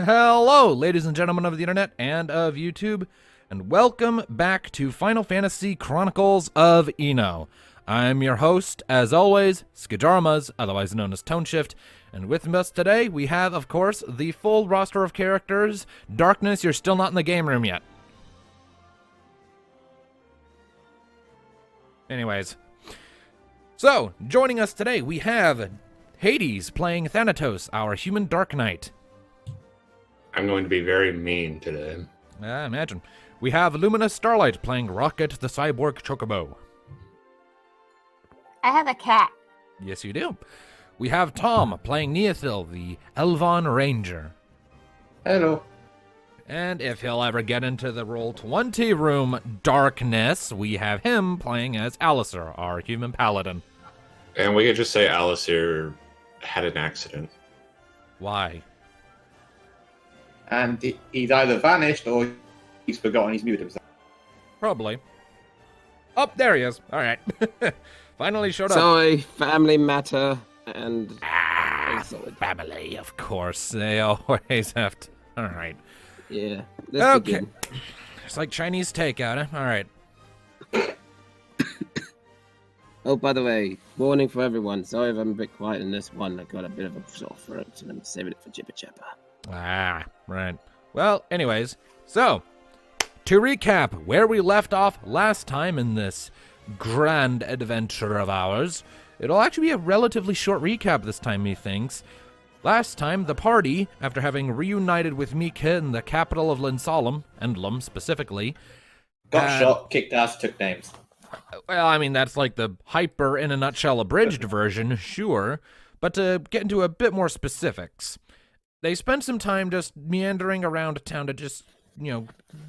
Hello, ladies and gentlemen of the internet and of YouTube, and welcome back to Final Fantasy Chronicles of Eno. I'm your host, as always, Skijarmas, otherwise known as Toneshift, and with us today we have, of course, the full roster of characters. Darkness, you're still not in the game room yet. Anyways, so, joining us today we have Hades playing Thanatos, our human Dark Knight. I'm going to be very mean today. I imagine. We have Luminous Starlight playing Rocket the Cyborg Chocobo. I have a cat. Yes, you do. We have Tom playing Neothil, the Elvon Ranger. Hello. And if he'll ever get into the Roll20 room Darkness, we have him playing as Alistair, our human paladin. And we could just say Alice here had an accident. Why? And he's either vanished or he's forgotten he's muted himself. Probably. Oh, there he is. All right. Finally showed up. Sorry, family matter, and... Family, of course. They always have to. All right. Yeah, let's begin. It's like Chinese takeout, huh? All right. Oh, by the way, warning for everyone. Sorry if I'm a bit quiet in this one. I got a bit of a sore throat, and I'm saving it for Jibber Jabber. Ah, right. Well, anyways, so, to recap where we left off last time in this grand adventure of ours, it'll actually be a relatively short recap this time, methinks. Last time, the party, after having reunited with Mika in the capital of Linsalem, Endlum specifically, Got shot, kicked ass, took names. well, I mean, that's like the hyper, in a nutshell, abridged version, sure, but to get into a bit more specifics, they spent some time just meandering around town to just,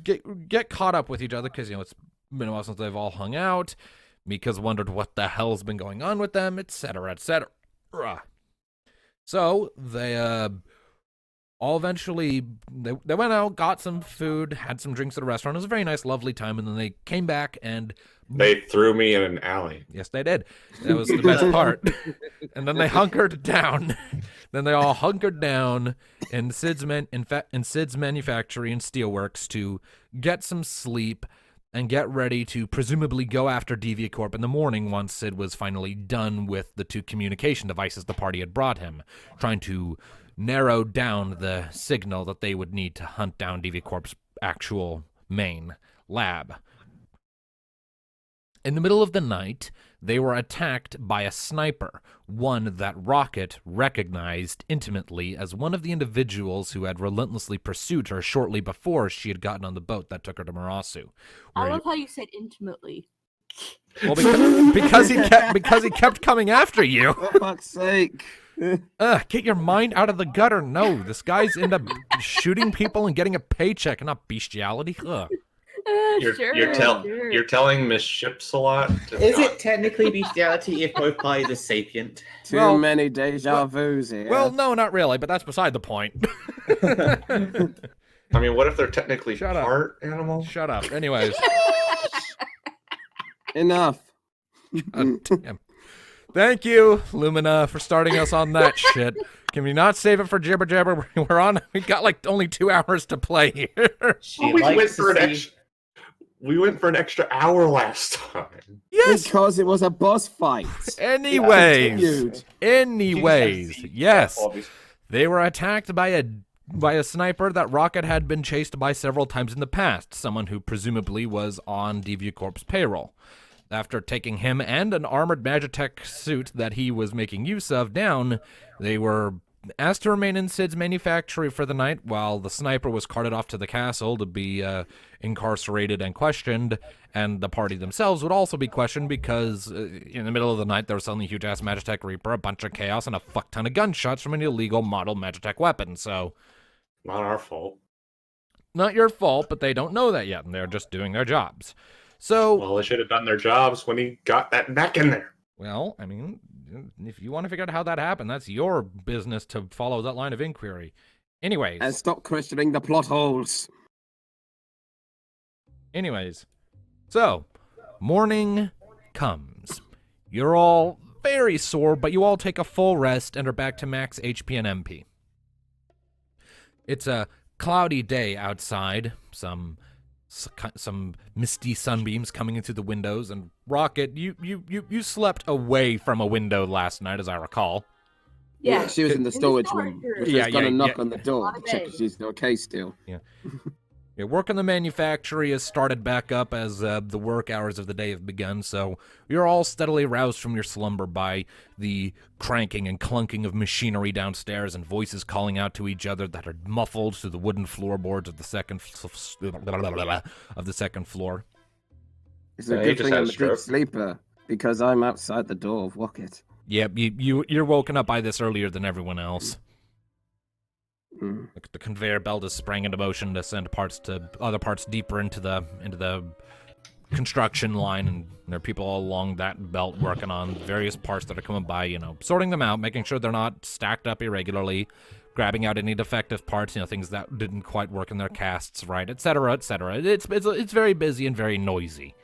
get caught up with each other, because, it's been a while since they've all hung out. Mika's wondered what the hell's been going on with them, etc., etc. So, they all eventually, they went out, got some food, had some drinks at a restaurant. It was a very nice, lovely time, and then they came back and... They threw me in an alley. Yes, they did. That was the best part. And then they hunkered down. Then they all hunkered down in Sid's manufactory and steelworks to get some sleep and get ready to presumably go after Deviacorp in the morning once Sid was finally done with the two communication devices the party had brought him, trying to narrow down the signal that they would need to hunt down Deviacorp's actual main lab. In the middle of the night, they were attacked by a sniper, one that Rocket recognized intimately as one of the individuals who had relentlessly pursued her shortly before she had gotten on the boat that took her to Marasu. I love how you said intimately. Well, because he kept coming after you. For fuck's sake. Get your mind out of the gutter. No, this guy's into shooting people and getting a paycheck, not bestiality. Ugh. You're telling Miss Ships a lot. Is it technically bestiality if both parties are sapient? Too many deja vus here. Well, no, not really, but that's beside the point. I mean, what if they're technically Shut up. part animal? Shut up. Anyways. Enough. Damn. Thank you, Lumina, for starting us on that shit. Can we not save it for Jibber Jabber? We got like only 2 hours to play here. We went for an extra hour last time. Yes. Because it was a boss fight. Anyways, yes. They were attacked by a sniper that Rocket had been chased by several times in the past, someone who presumably was on Deviacorp's payroll. After taking him and an armored Magitech suit that he was making use of down, they were asked to remain in Sid's manufactory for the night while the sniper was carted off to the castle to be incarcerated and questioned, and the party themselves would also be questioned because in the middle of the night there was suddenly a huge-ass Magitech Reaper, a bunch of chaos, and a fuck-ton of gunshots from an illegal model Magitech weapon, so... Not our fault. Not your fault, but they don't know that yet, and they're just doing their jobs. So... Well, they should have done their jobs when he got that back in there. Well, I mean, if you want to figure out how that happened, that's your business to follow that line of inquiry. Anyways. And stop questioning the plot holes. Anyways. So, morning comes. You're all very sore, but you all take a full rest and are back to max HP and MP. It's a cloudy day outside. Some misty sunbeams coming into the windows. And Rocket, you slept away from a window last night, as I recall. Yeah. She was in the storage room. She Yeah, was gonna yeah, knock yeah. on the door to check if she's okay still. Yeah, work in the manufactory has started back up as the work hours of the day have begun, so you're all steadily roused from your slumber by the cranking and clunking of machinery downstairs and voices calling out to each other that are muffled through the wooden floorboards of the second floor. It's a he good just thing had I'm a a deep stroke. sleeper because I'm outside the door of Wocket. Yep, you're woken up by this earlier than everyone else. Mm. The conveyor belt is sprang into motion to send other parts deeper into the construction line, and there are people all along that belt working on various parts that are coming by, sorting them out, making sure they're not stacked up irregularly, grabbing out any defective parts, things that didn't quite work in their casts right, etc., etc. It's very busy and very noisy.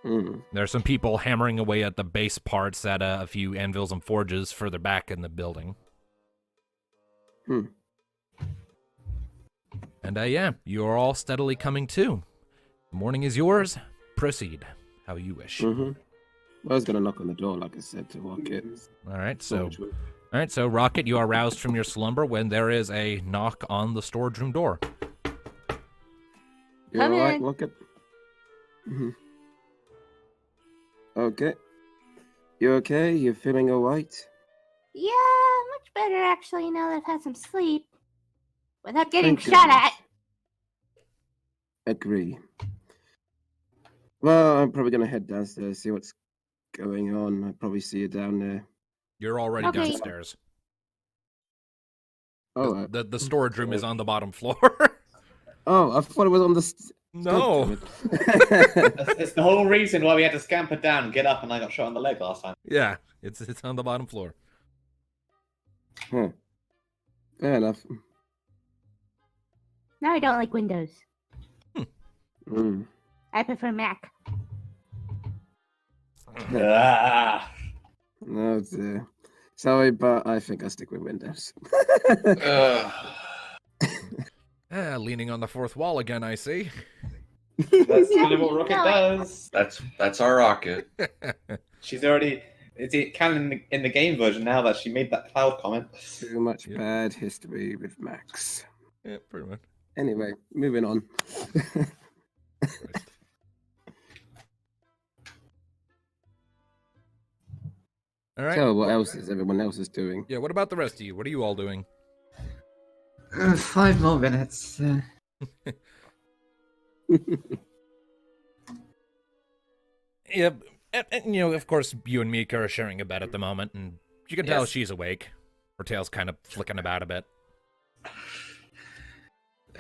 Mm. There are some people hammering away at the base parts at a few anvils and forges further back in the building. Hmm. And yeah, you are all steadily coming to. The morning is yours. Proceed how you wish. Mm-hmm. I was gonna knock on the door, like I said, to Wocket. All right, so Rocket, you are roused from your slumber when there is a knock on the storage room door. You Come alright, in. Wocket? Mm-hmm. Okay. You okay? You feeling alright? Yeah, much better actually now that I've had some sleep. Without getting Thank shot goodness. at. Agree. Well, I'm probably gonna head downstairs, see what's going on. I'll probably see you down there. You're already Okay. downstairs. Oh, The storage room is on the bottom floor. I thought it was on the... No. It's the whole reason why we had to scamper down and get up, and I got shot on the leg last time. Yeah, it's on the bottom floor. Huh. Fair enough. No, I don't like Windows. Mm. I prefer Mac. Ah. No, dear. Sorry, but I think I'll stick with Windows. Leaning on the fourth wall again, I see. That's kind of what Rocket does. That's our Rocket. She's already... It's canon in the game version now that she made that cloud comment. Too much Yeah. bad history with Max. Yeah, pretty much. Anyway, moving on. All right. So, what else is everyone else is doing? Yeah, what about the rest of you? What are you all doing? 5 more minutes. Yeah, and, of course, you and Mika are sharing a bed at the moment, and you can tell Yes. she's awake. Her tail's kind of flicking about a bit.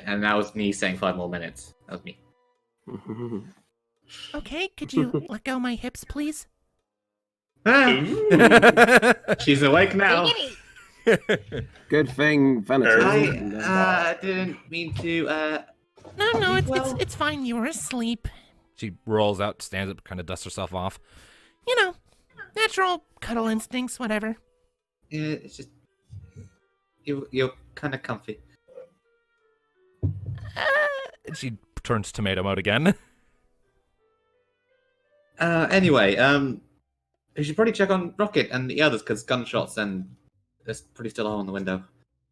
And that was me saying 5 more minutes. That was me. Okay, could you let go my hips, please? She's awake now. Good thing Vanity. I didn't mean to. No, Well- it's fine. You were asleep. She rolls out, stands up, kind of dusts herself off. You know, natural cuddle instincts, whatever. It's just you're kind of comfy. And she turns tomato mode again. Anyway, we should probably check on Rocket and the others because gunshots and there's pretty still on the window.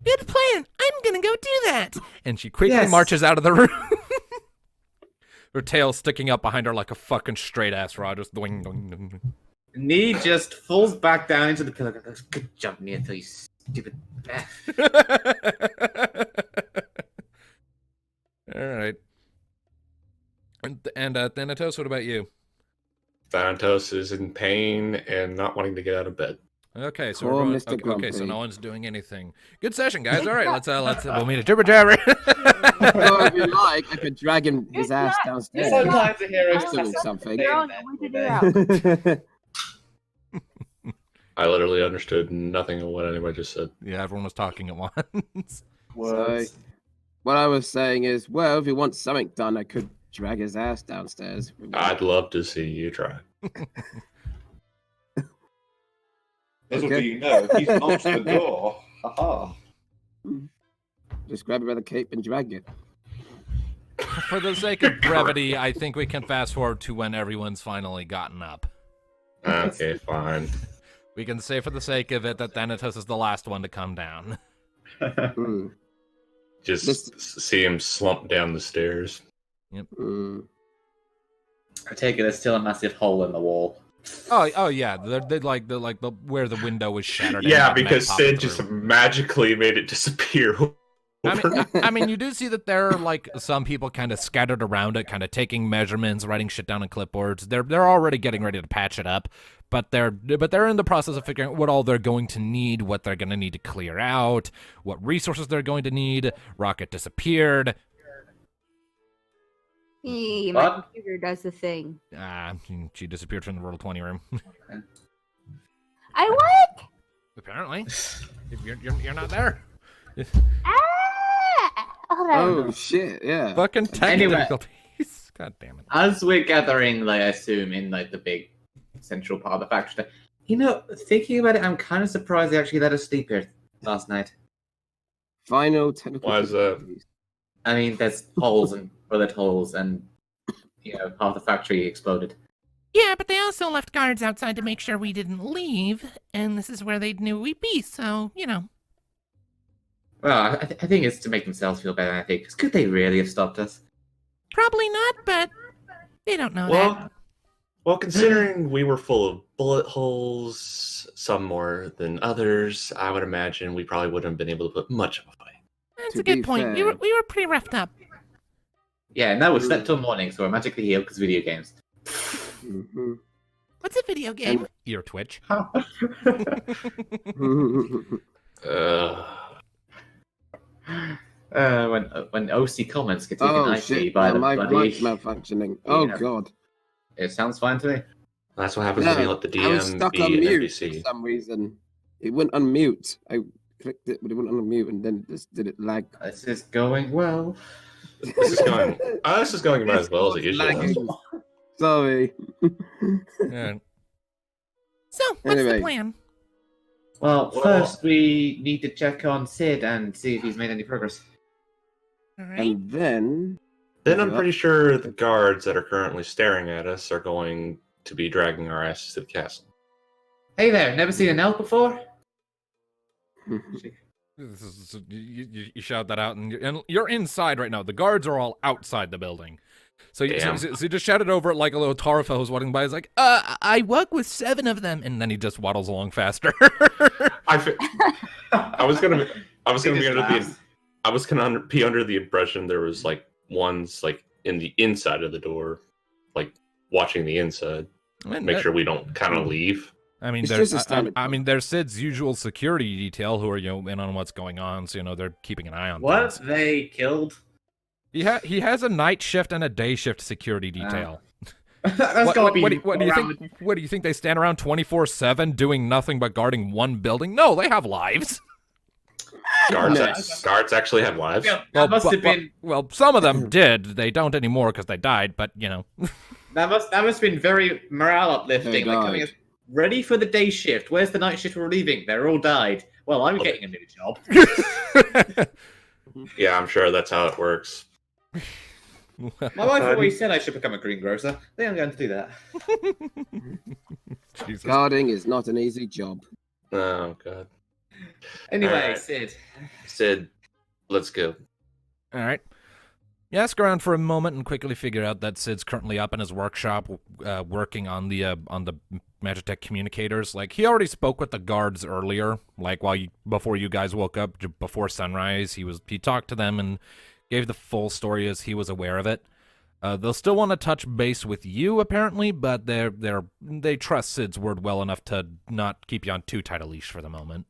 Good plan. I'm gonna go do that. And she quickly Yes. marches out of the room. Her tail sticking up behind her like a fucking straight ass rod, just doing, doing, doing. Nee just falls back down into the pillow and goes, "Good job, Nia, you stupid." All right. And Thanatos, what about you? Thanatos is in pain and not wanting to get out of bed. Okay, so Poor everyone, Mr. okay, so Grumpy. no one's doing anything. Good session, guys. All right, let's we'll meet at Jibber Jabber. Well, if you like, I could drag his ass downstairs. Sometimes a hero That's just doing has to something. stay in Girl, there we all figured day. it out. I literally understood nothing of what anybody just said. Yeah, everyone was talking at once. So, what I was saying is, well, if he wants something done, I could drag his ass downstairs. I'd love to see you try. Little Okay. do you know, he's locked the door. Haha. Just grab it by the cape and drag it. For the sake of brevity, I think we can fast forward to when everyone's finally gotten up. Okay, fine. We can say for the sake of it that Thanatos is the last one to come down. Just see him slump down the stairs. Yep. I take it there's still a massive hole in the wall. Oh yeah. They're like the where the window was shattered. Yeah, and because Meg Sid popped just through. magically made it disappear. I mean, you do see that there are like some people kind of scattered around it, kind of taking measurements, writing shit down on clipboards. They're already getting ready to patch it up, but they're in the process of figuring out what all they're going to need, what they're going to need to clear out, what resources they're going to need. Rocket disappeared. My What? computer does the thing. She disappeared from the Roll20 room. I what? Apparently, if you're not there. Hold on. Oh shit! Yeah. Fucking technical Anyway. difficulties. God damn it. As we're gathering, like I assume, in like the big central part of the factory, thinking about it, I'm kind of surprised they actually let us sleep here last night. Final technical. Why is that? difficulties. I mean, there's holes and bullet holes, and half the factory exploded. Yeah, but they also left guards outside to make sure we didn't leave, and this is where they knew we'd be, so, you know. Well, I think it's to make themselves feel better. I think, 'cause could they really have stopped us? Probably not, but they don't know that. Well, considering we were full of bullet holes, some more than others, I would imagine we probably wouldn't have been able to put much of a fight. That's To a good be point. fair- We were pretty roughed up. Yeah, no, we slept till morning, so we're magically healed because video games. Mhm. What's a video game? Ear twitch. When OC comments get taken Oh IP shit! by the My bloody... mic's malfunctioning. Oh Yeah. god. It sounds fine to me. That's what happens when you No, let the I was DM stuck be on an mute for NPC. some reason. It wouldn't unmute. I clicked it, but it wouldn't unmute, and then just did it lag. This is going well. This is going about as well as it usually does. Lagging. Sorry. Yeah. So, what's Anyway. the plan? Well, Well- first we need to check on Sid and see if he's made any progress. All right. And then Then I'm Yeah. pretty sure the guards that are currently staring at us are going to be dragging our asses to the castle. Hey there, never seen an elk before? You shout that out, and you're inside right now. The guards are all outside the building. So you Damn. just shouted over it like a little Tarfa who's walking by. He's like, I work with 7 of them. And then he just waddles along faster. I was gonna be under laughs. the impression there was like ones like in the inside of the door, like watching the inside, make sure we don't kind of leave. I mean, It's there's, just a standard I mean, there's Sid's usual security detail who are, in on what's going on. So, they're keeping an eye on What? things. They killed? He has a night shift and a day shift security detail. That's gotta be What do you around- think? What do you think? They stand around 24/7 doing nothing but guarding one building? No, they have lives. Guards actually have lives. Yeah, that must have been Well, some of them did. They don't anymore because they died. But that must have been very morale uplifting. They Like coming died. in, ready for the day shift. Where's the night shift we're leaving? They're all died. Well, I'm getting a new job. Yeah, I'm sure that's how it works. My wife always said I should become a greengrocer. I think I'm going to do that. Jesus. guarding is not an easy job. Oh god. Anyway, Alright. Sid. Let's go. All right. You ask around for a moment and quickly figure out that Sid's currently up in his workshop, working on the Magitech communicators. Like he already spoke with the guards earlier, like before you guys woke up, before sunrise. He talked to them and gave the full story as he was aware of it. They'll still want to touch base with you apparently, but they trust Sid's word well enough to not keep you on too tight a leash for the moment.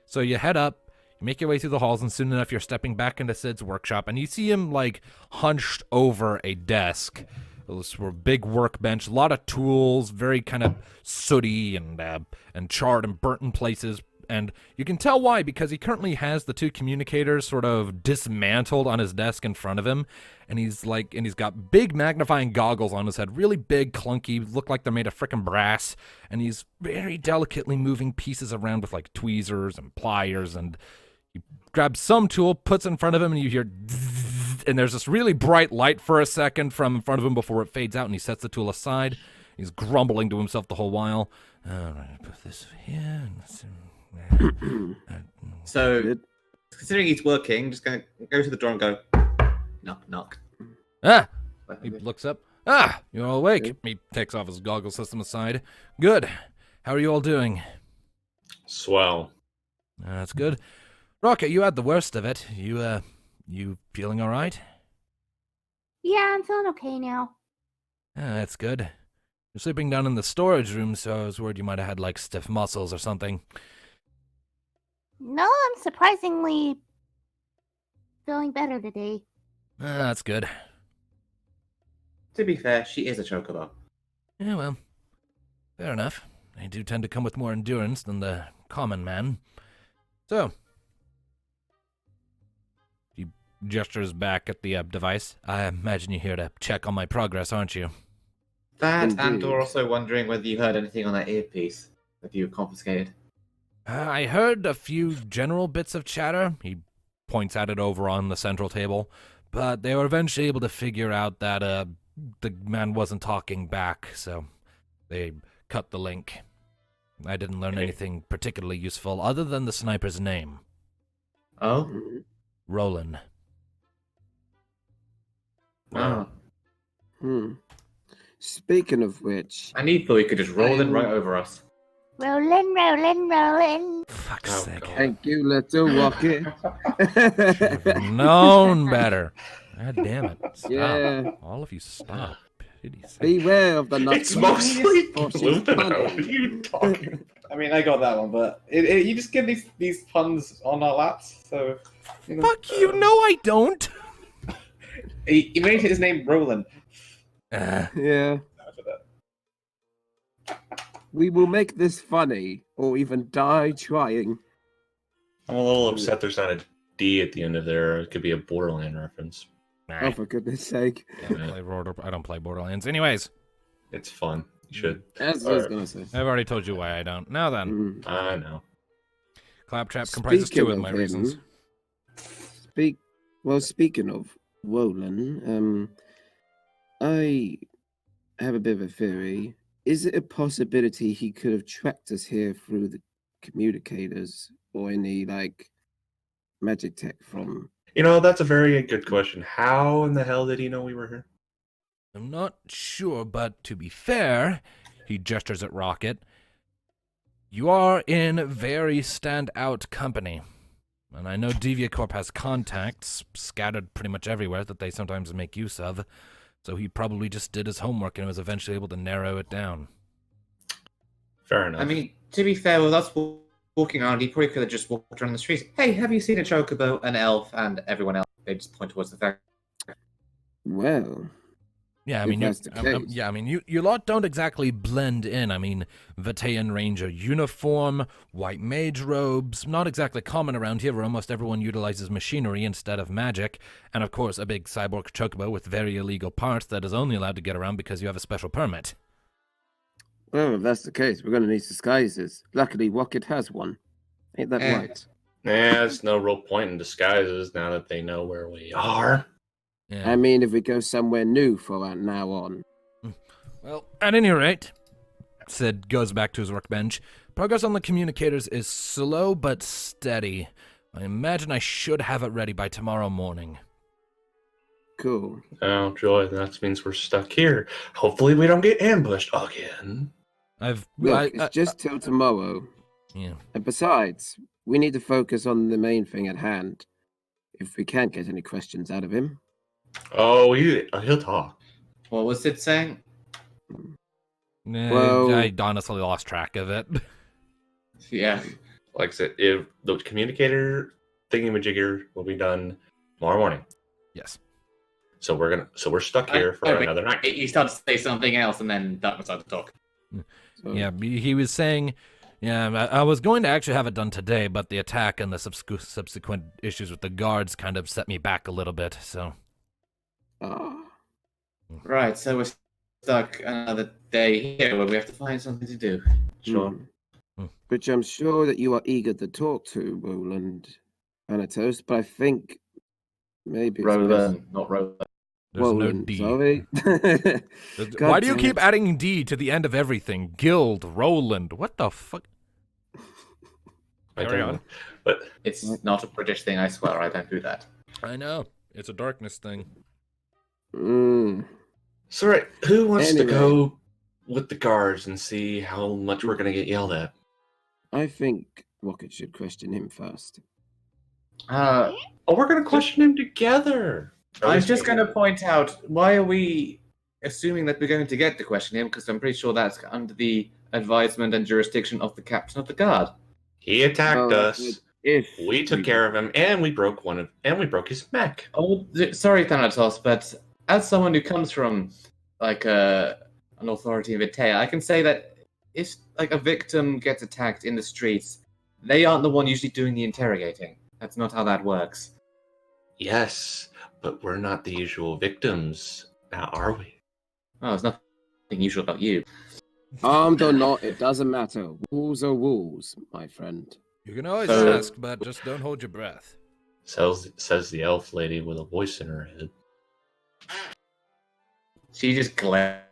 So you head up. You make your way through the halls, and soon enough, you're stepping back into Sid's workshop, and you see him, like, hunched over a desk. This big workbench, a lot of tools, very kind of sooty and charred and burnt in places. And you can tell why, because he currently has the 2 communicators sort of dismantled on his desk in front of him. And he's got big magnifying goggles on his head, really big, clunky, look like they're made of frickin' brass. And he's very delicately moving pieces around with like tweezers and pliers. And grabs some tool, puts it in front of him, and you hear zzz, and there's this really bright light for a second from in front of him before it fades out, and he sets the tool aside. He's grumbling to himself the whole while. All right, put this here. So, considering he's working, just gonna go to the door and go, knock, knock. Ah! He looks up. Ah! You're all awake. He takes off his goggle system aside. Good. How are you all doing? Swell. That's good. Rocket, you had the worst of it. You feeling all right? Yeah, I'm feeling okay now. Ah, that's good. You're sleeping down in the storage room, so I was worried you might have had, like, stiff muscles or something. No, I'm surprisingly feeling better today. Ah, that's good. To be fair, she is a chocobo. Yeah, well, fair enough. They do tend to come with more endurance than the common man. So, he gestures back at the device. I imagine you're here to check on my progress, aren't you? That, and Indeed. we're also wondering whether you heard anything on that earpiece that you confiscated. I heard a few general bits of chatter. He points at it over on the central table. But they were eventually able to figure out that the man wasn't talking back, so they cut the link. I didn't learn anything particularly useful other than the sniper's name. Oh? Roland. Oh. Speaking of which, And he thought he could just roll in right over us. Rollin', rollin', rollin'. Fuck's Oh, sake. God. thank you, little Rocket. Known better. God damn it. Stop. Yeah. All of you stop. Pity's sake. Beware of the It's nut. mostly Oh, she's Luna. funny. What are you talking? I mean, I got that one, but you just get these puns on our laps, so. You know, Fuck you, no I don't. He made his name Roland. Yeah. After that. We will make this funny, or even die trying. I'm a little upset there's not a D at the end of there. It could be a Borderland reference. Oh, for goodness sake. I don't play Borderlands. Anyways, It's fun. You should. As I was going to say. I've already told you why I don't. Now then, I know. Claptrap comprises two of my him, reasons. Speaking of Roland, I have a bit of a theory. Is it a possibility he could have tracked us here through the communicators or any, like, magic tech from... You know, that's a very good question. How in the hell did he know we were here? I'm not sure, but to be fair, he gestures at Rocket, you are in very stand-out company. And I know DeviaCorp has contacts scattered pretty much everywhere that they sometimes make use of, so he probably just did his homework and was eventually able to narrow it down. Fair enough. I mean, to be fair, with us walking around, he probably could have just walked around the streets. Hey, have you seen a chocobo, an elf, and everyone else? They just point towards the fact. Well, Yeah, I If mean, that's the case. you lot don't exactly blend in. I mean, Vataean Ranger uniform, white mage robes, not exactly common around here where almost everyone utilizes machinery instead of magic, and of course a big cyborg chocobo with very illegal parts that is only allowed to get around because you have a special permit. well, if that's the case, we're going to need disguises. Luckily, Rocket has one. Ain't that right? there's no real point in disguises now that they know where we are. Yeah. I mean, if we go somewhere new from now on. Well, at any rate, Sid goes back to his workbench. Progress on the communicators is slow but steady. I imagine I should have it ready by tomorrow morning. Cool. Oh, joy, that means we're stuck here. Hopefully we don't get ambushed again. Look, it's just till tomorrow. Yeah. And besides, we need to focus on the main thing at hand. If we can't get any questions out of him. Oh, he'll talk. What was it saying? Well- I honestly lost track of it. Yeah. Like I said, if the communicator thingamajigger will be done tomorrow morning. Yes. So we're stuck here for another night. He started to say something else, and then Darkman started to talk. So, Yeah, he was saying, I was going to actually have it done today, but the attack and the subsequent issues with the guards kind of set me back a little bit, so. ah, Right, so we're stuck another day here where we have to find something to do. Sure. Which I'm sure that you are eager to talk to, Roland. Thanatos, but I think maybe it's Roland, not Roland. There's no Roland, D. sorry. Why do you damn keep it. adding D to the end of everything? Guild, Roland, what the fuck? I Carry don't on. know. But It's not a British thing, I swear. I don't do that. I know. It's a darkness thing. so right, who wants to Anyway. go with the guards and see how much we're gonna get yelled at? I think Rocket should question him first. Oh, we're gonna question him together. I'm just going to point out, why are we assuming that we're going to get to question him? Because I'm pretty sure that's under the advisement and jurisdiction of the captain of the guard. He attacked Well, us. If We took care of him, and we broke his mech. Oh, sorry, Thanatos, but as someone who comes from like an authority in Vitea, I can say that if like a victim gets attacked in the streets, they aren't the one usually doing the interrogating. That's not how that works. Yes, but we're not the usual victims, now are we? Oh, there's nothing usual about you. armed or not, it doesn't matter. Rules are rules, my friend. You can always So- ask, but just don't hold your breath. Says the elf lady with a voice in her head. She just glares,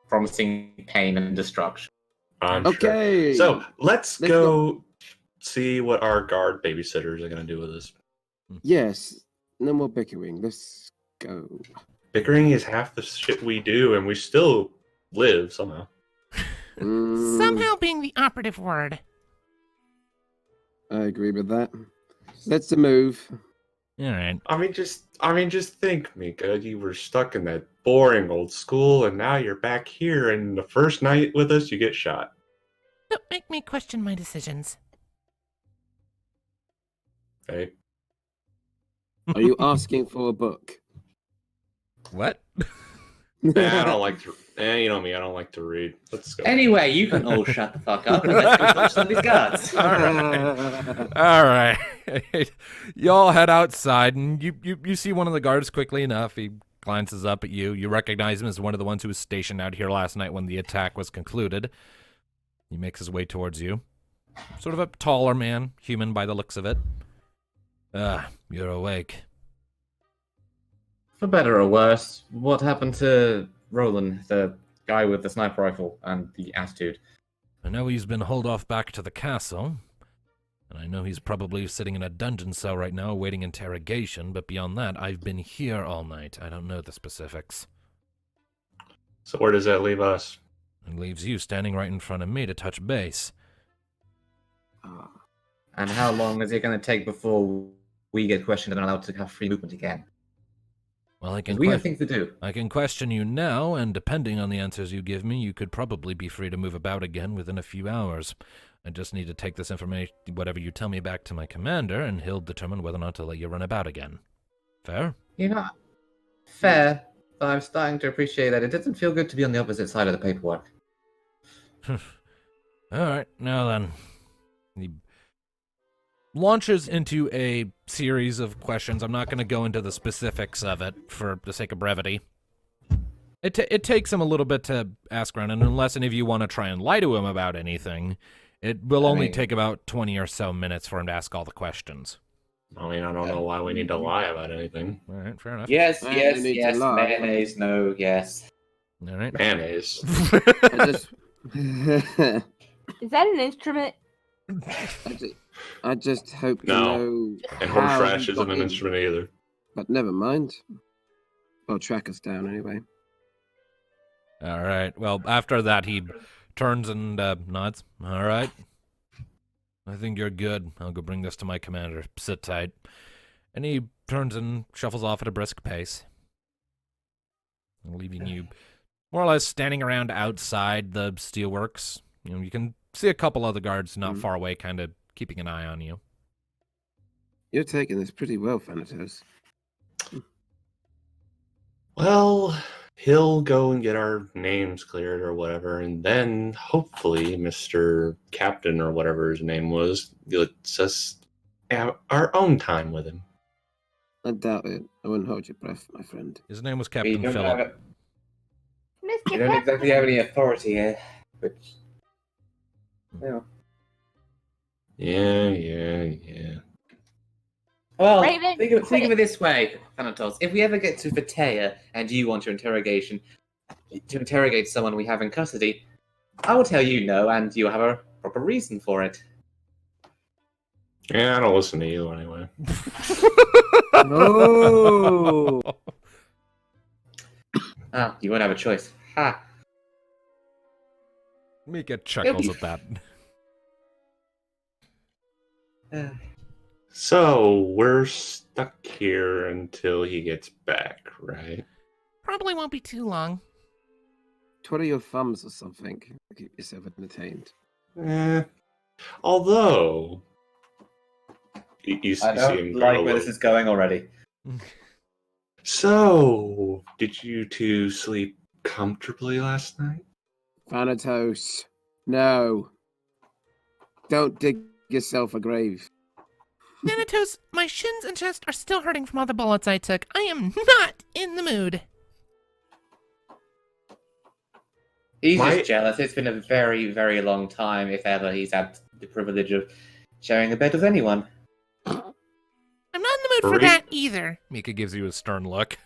promising pain and destruction. I'm sure. Okay. So let's Let's go see what our guard babysitters are gonna do with us. Yes. No more bickering. Let's go. Bickering is half the shit we do, and we still live somehow. Somehow being the operative word. I agree with that. Let's move. All right. I mean, just think, Mika. You were stuck in that boring old school, and now you're back here. And the first night with us, you get shot. Don't make me question my decisions. Okay. Are you asking for a book? What? I don't like to. You know me. I don't like to read. Let's go. Anyway, you can all shut the fuck up and let's go touch some of these guards. All right. Y'all head outside, and you see one of the guards quickly enough. He glances up at you. You recognize him as one of the ones who was stationed out here last night when the attack was concluded. He makes his way towards you. Sort of a taller man, human by the looks of it. You're awake. For better or worse, what happened to Roland, the guy with the sniper rifle and the attitude? I know he's been hauled off back to the castle, and I know he's probably sitting in a dungeon cell right now awaiting interrogation, but beyond that, I've been here all night. I don't know the specifics. So where does that leave us? It leaves you standing right in front of me to touch base. And how long is it going to take before we get questioned and allowed to have free movement again? Well, I can We have things to do. I can question you now, and depending on the answers you give me, you could probably be free to move about again within a few hours. I just need to take this information, whatever you tell me, back to my commander, and he'll determine whether or not to let you run about again. Fair? You know, fair, but I'm starting to appreciate that it doesn't feel good to be on the opposite side of the paperwork. All right, now then. He launches into a series of questions. I'm not going to go into the specifics of it for the sake of brevity. It takes him a little bit to ask around, and unless any of you want to try and lie to him about anything, it will only take about 20 or so minutes for him to ask all the questions. I mean, I don't know why we need to lie about anything. All right, fair enough. Yes, I yes, need to yes, lie. mayonnaise, no, yes. All right. Mayonnaise. I just, Is that an instrument? I just hope you No. know. And how horseradish you isn't got an in. instrument either. But never mind. I'll track us down anyway. All right. Well, after that, he turns and nods. All right. I think you're good. I'll go bring this to my commander. Sit tight. And he turns and shuffles off at a brisk pace, leaving you more or less standing around outside the steelworks. You know, you can see a couple other guards not far away, kind of keeping an eye on you. You're taking this pretty well, Thanatos. Well, he'll go and get our names cleared or whatever, and then hopefully Mr. Captain or whatever his name was lets us have our own time with him. I doubt it. I wouldn't hold your breath, my friend. His name was We Captain don't, Phillip. Mr. we don't exactly have any authority here, but you know. Yeah. Well, Raven, think of it this way, Thanatos. If we ever get to Vitea and you want to interrogate someone we have in custody, I will tell you no, and you'll have a proper reason for it. Yeah, I don't listen to you anyway. No. Ah, you won't have a choice. Ha! Mika chuckles at that. So we're stuck here until he gets back, right? Probably won't be too long. Twiddle your thumbs or something. Keep yourself entertained. Although you I see don't him like grow where a this is going already. So, did you two sleep comfortably last night? Thanatos, no. Don't dig yourself a grave. Thanatos, my shins and chest are still hurting from all the bullets I took. I am not in the mood. He's just jealous. It's been a very, very long time, if ever he's had the privilege of sharing a bed with anyone. I'm not in the mood for Three? that either. Mika gives you a stern look.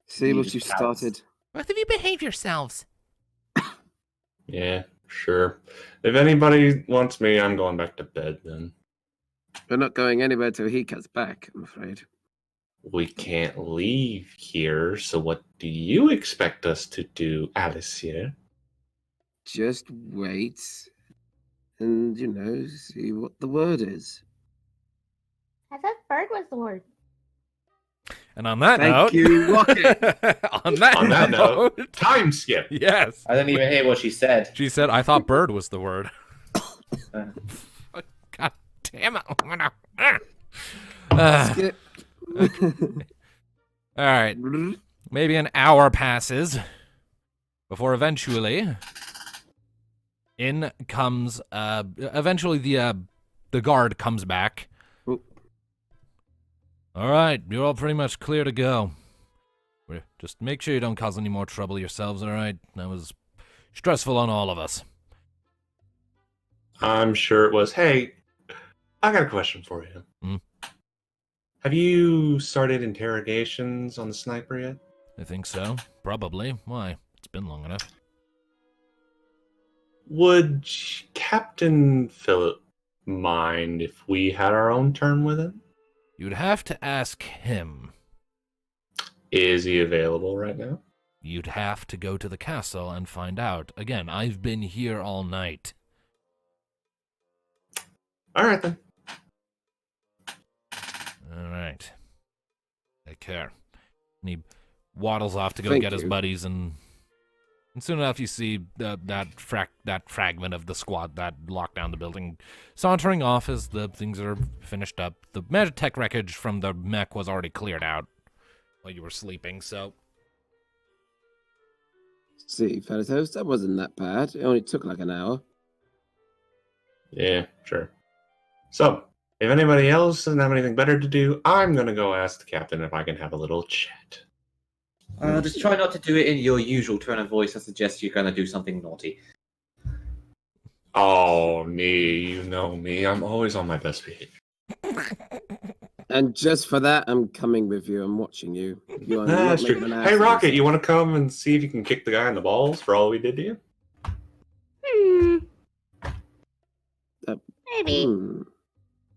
See He what just you've pouts. started. Both of you behave yourselves. Yeah, sure. If anybody wants me, I'm going back to bed then. We're not going anywhere till he gets back, I'm afraid. We can't leave here, so what do you expect us to do, Alicia? Just wait and, see what the word is. I thought bird was the word. And on that Thank note, you, Rocket. on that note, Time skip! yes, I didn't even hear what she said. she said, "I thought bird was the word." God damn it. Skip. All right, maybe an hour passes before eventually in comes. Eventually, the guard comes back. Oh. All right, you're all pretty much clear to go. Just make sure you don't cause any more trouble yourselves, all right? That was stressful on all of us. I'm sure it was. Hey, I got a question for you. Hmm? Have you started interrogations on the sniper yet? I think so. Probably. Why? It's been long enough. Would Captain Philip mind if we had our own turn with him? You'd have to ask him. Is he available right now? You'd have to go to the castle and find out. Again, I've been here all night. All right then. All right. Take care. And he waddles off to go Thank get his you. buddies, and soon enough you see that fragment of the squad that locked down the building sauntering off as the things are finished up. The Magitech wreckage from the mech was already cleared out while you were sleeping, so... See, Thanatos, that wasn't that bad. It only took like an hour. Yeah, sure. So, if anybody else doesn't have anything better to do, I'm gonna go ask the captain if I can have a little chat. Just try not to do it in your usual tone of voice that suggests you're going to do something naughty. Oh, me, you know me. I'm always on my best behavior. And just for that, I'm coming with you. I'm watching you. You are not That's making true. an ass Hey, of Rocket, you yourself. want to come and see if you can kick the guy in the balls for all we did to you? Maybe.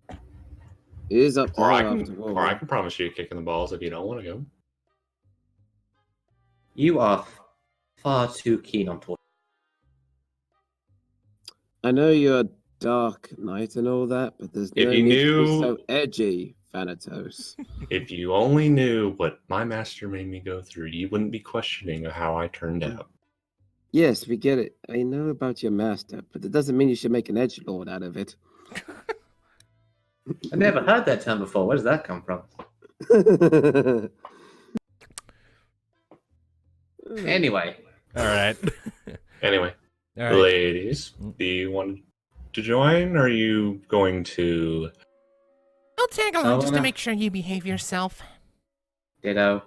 It is up to Or her I after can, all. or I can promise you a kick in the balls if you don't want to go. You are far too keen on talking. I know you're a dark knight and all that, but there's no If you need to be knew- so edgy, Thanatos. If you only knew what my master made me go through, you wouldn't be questioning how I turned out. Yes, we get it. I know about your master, but that doesn't mean you should make an edgelord out of it. I never heard that term before. Where does that come from? Anyway, All right. Anyway, All right. ladies, do you want to join? Or are you going to... I'll tag along just to no. make sure you behave yourself. ditto.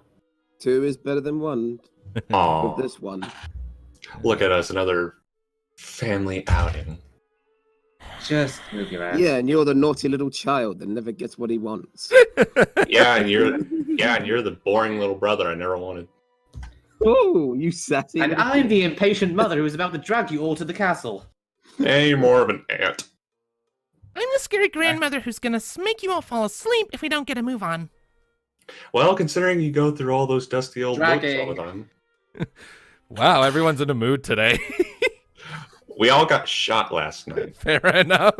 2 is better than 1 Aw, with this one. look at us, another family outing. Just move your ass. Yeah, and you're the naughty little child that never gets what he wants. And you're the boring little brother I never wanted. Oh, you sassy. And little I'm kid. the impatient mother who is about to drag you all to the castle. Hey, more of an ant. I'm the scary grandmother who's gonna make you all fall asleep if we don't get a move on. Well, considering you go through all those dusty old books all Dragging. the time. Wow, everyone's in a mood today. We all got shot last night. Fair enough.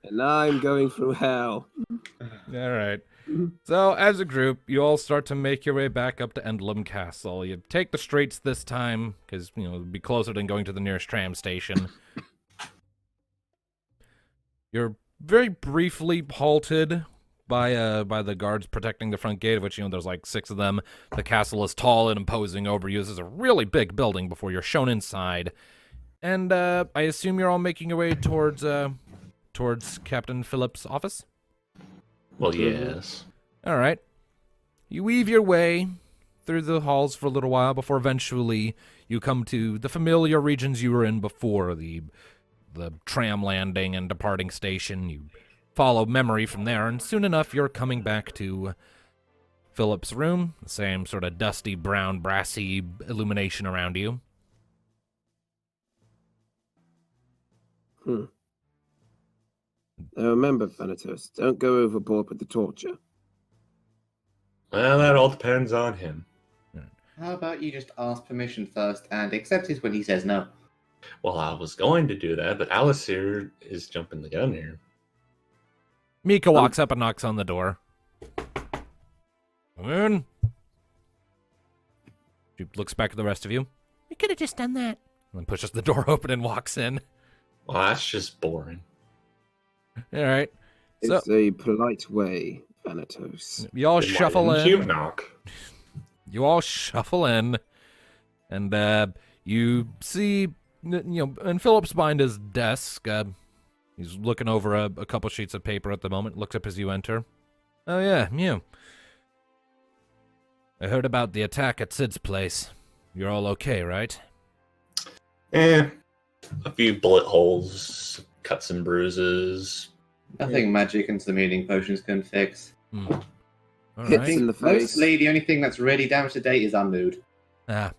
And I'm going through hell. All right. So, as a group, you all start to make your way back up to Endlem Castle. You take the streets this time, because, it'll be closer than going to the nearest tram station. You're very briefly halted by the guards protecting the front gate, of which, there's like 6 of them. The castle is tall and imposing over you. This is a really big building before you're shown inside. And I assume you're all making your way towards Captain Phillips' office? Well, yes. All right. You weave your way through the halls for a little while before eventually you come to the familiar regions you were in before, the tram landing and departing station. You follow memory from there, and soon enough you're coming back to Philip's room, the same sort of dusty, brown, brassy illumination around you. Now remember, Thanatos, don't go overboard with the torture. Well, that all depends on him. How about you just ask permission first and accept it when he says no? Well, I was going to do that, but Alice here is jumping the gun here. Mika walks up and knocks on the door. Come in. She looks back at the rest of you, We could have just done that. and then pushes the door open and walks in. Well, that's just boring. All right. So It's a polite way, Thanatos. you all Then why shuffle didn't in. you knock? You all shuffle in, and you see, and Philip's behind his desk. He's looking over a couple sheets of paper at the moment. Looks up as you enter. Oh yeah, you. I heard about the attack at Sid's place. You're all okay, right? A few bullet holes, cuts and bruises. Nothing magic and some healing potions can fix. All Hits right. in the face. Mostly, the only thing that's really damaged to date is our mood. Ah.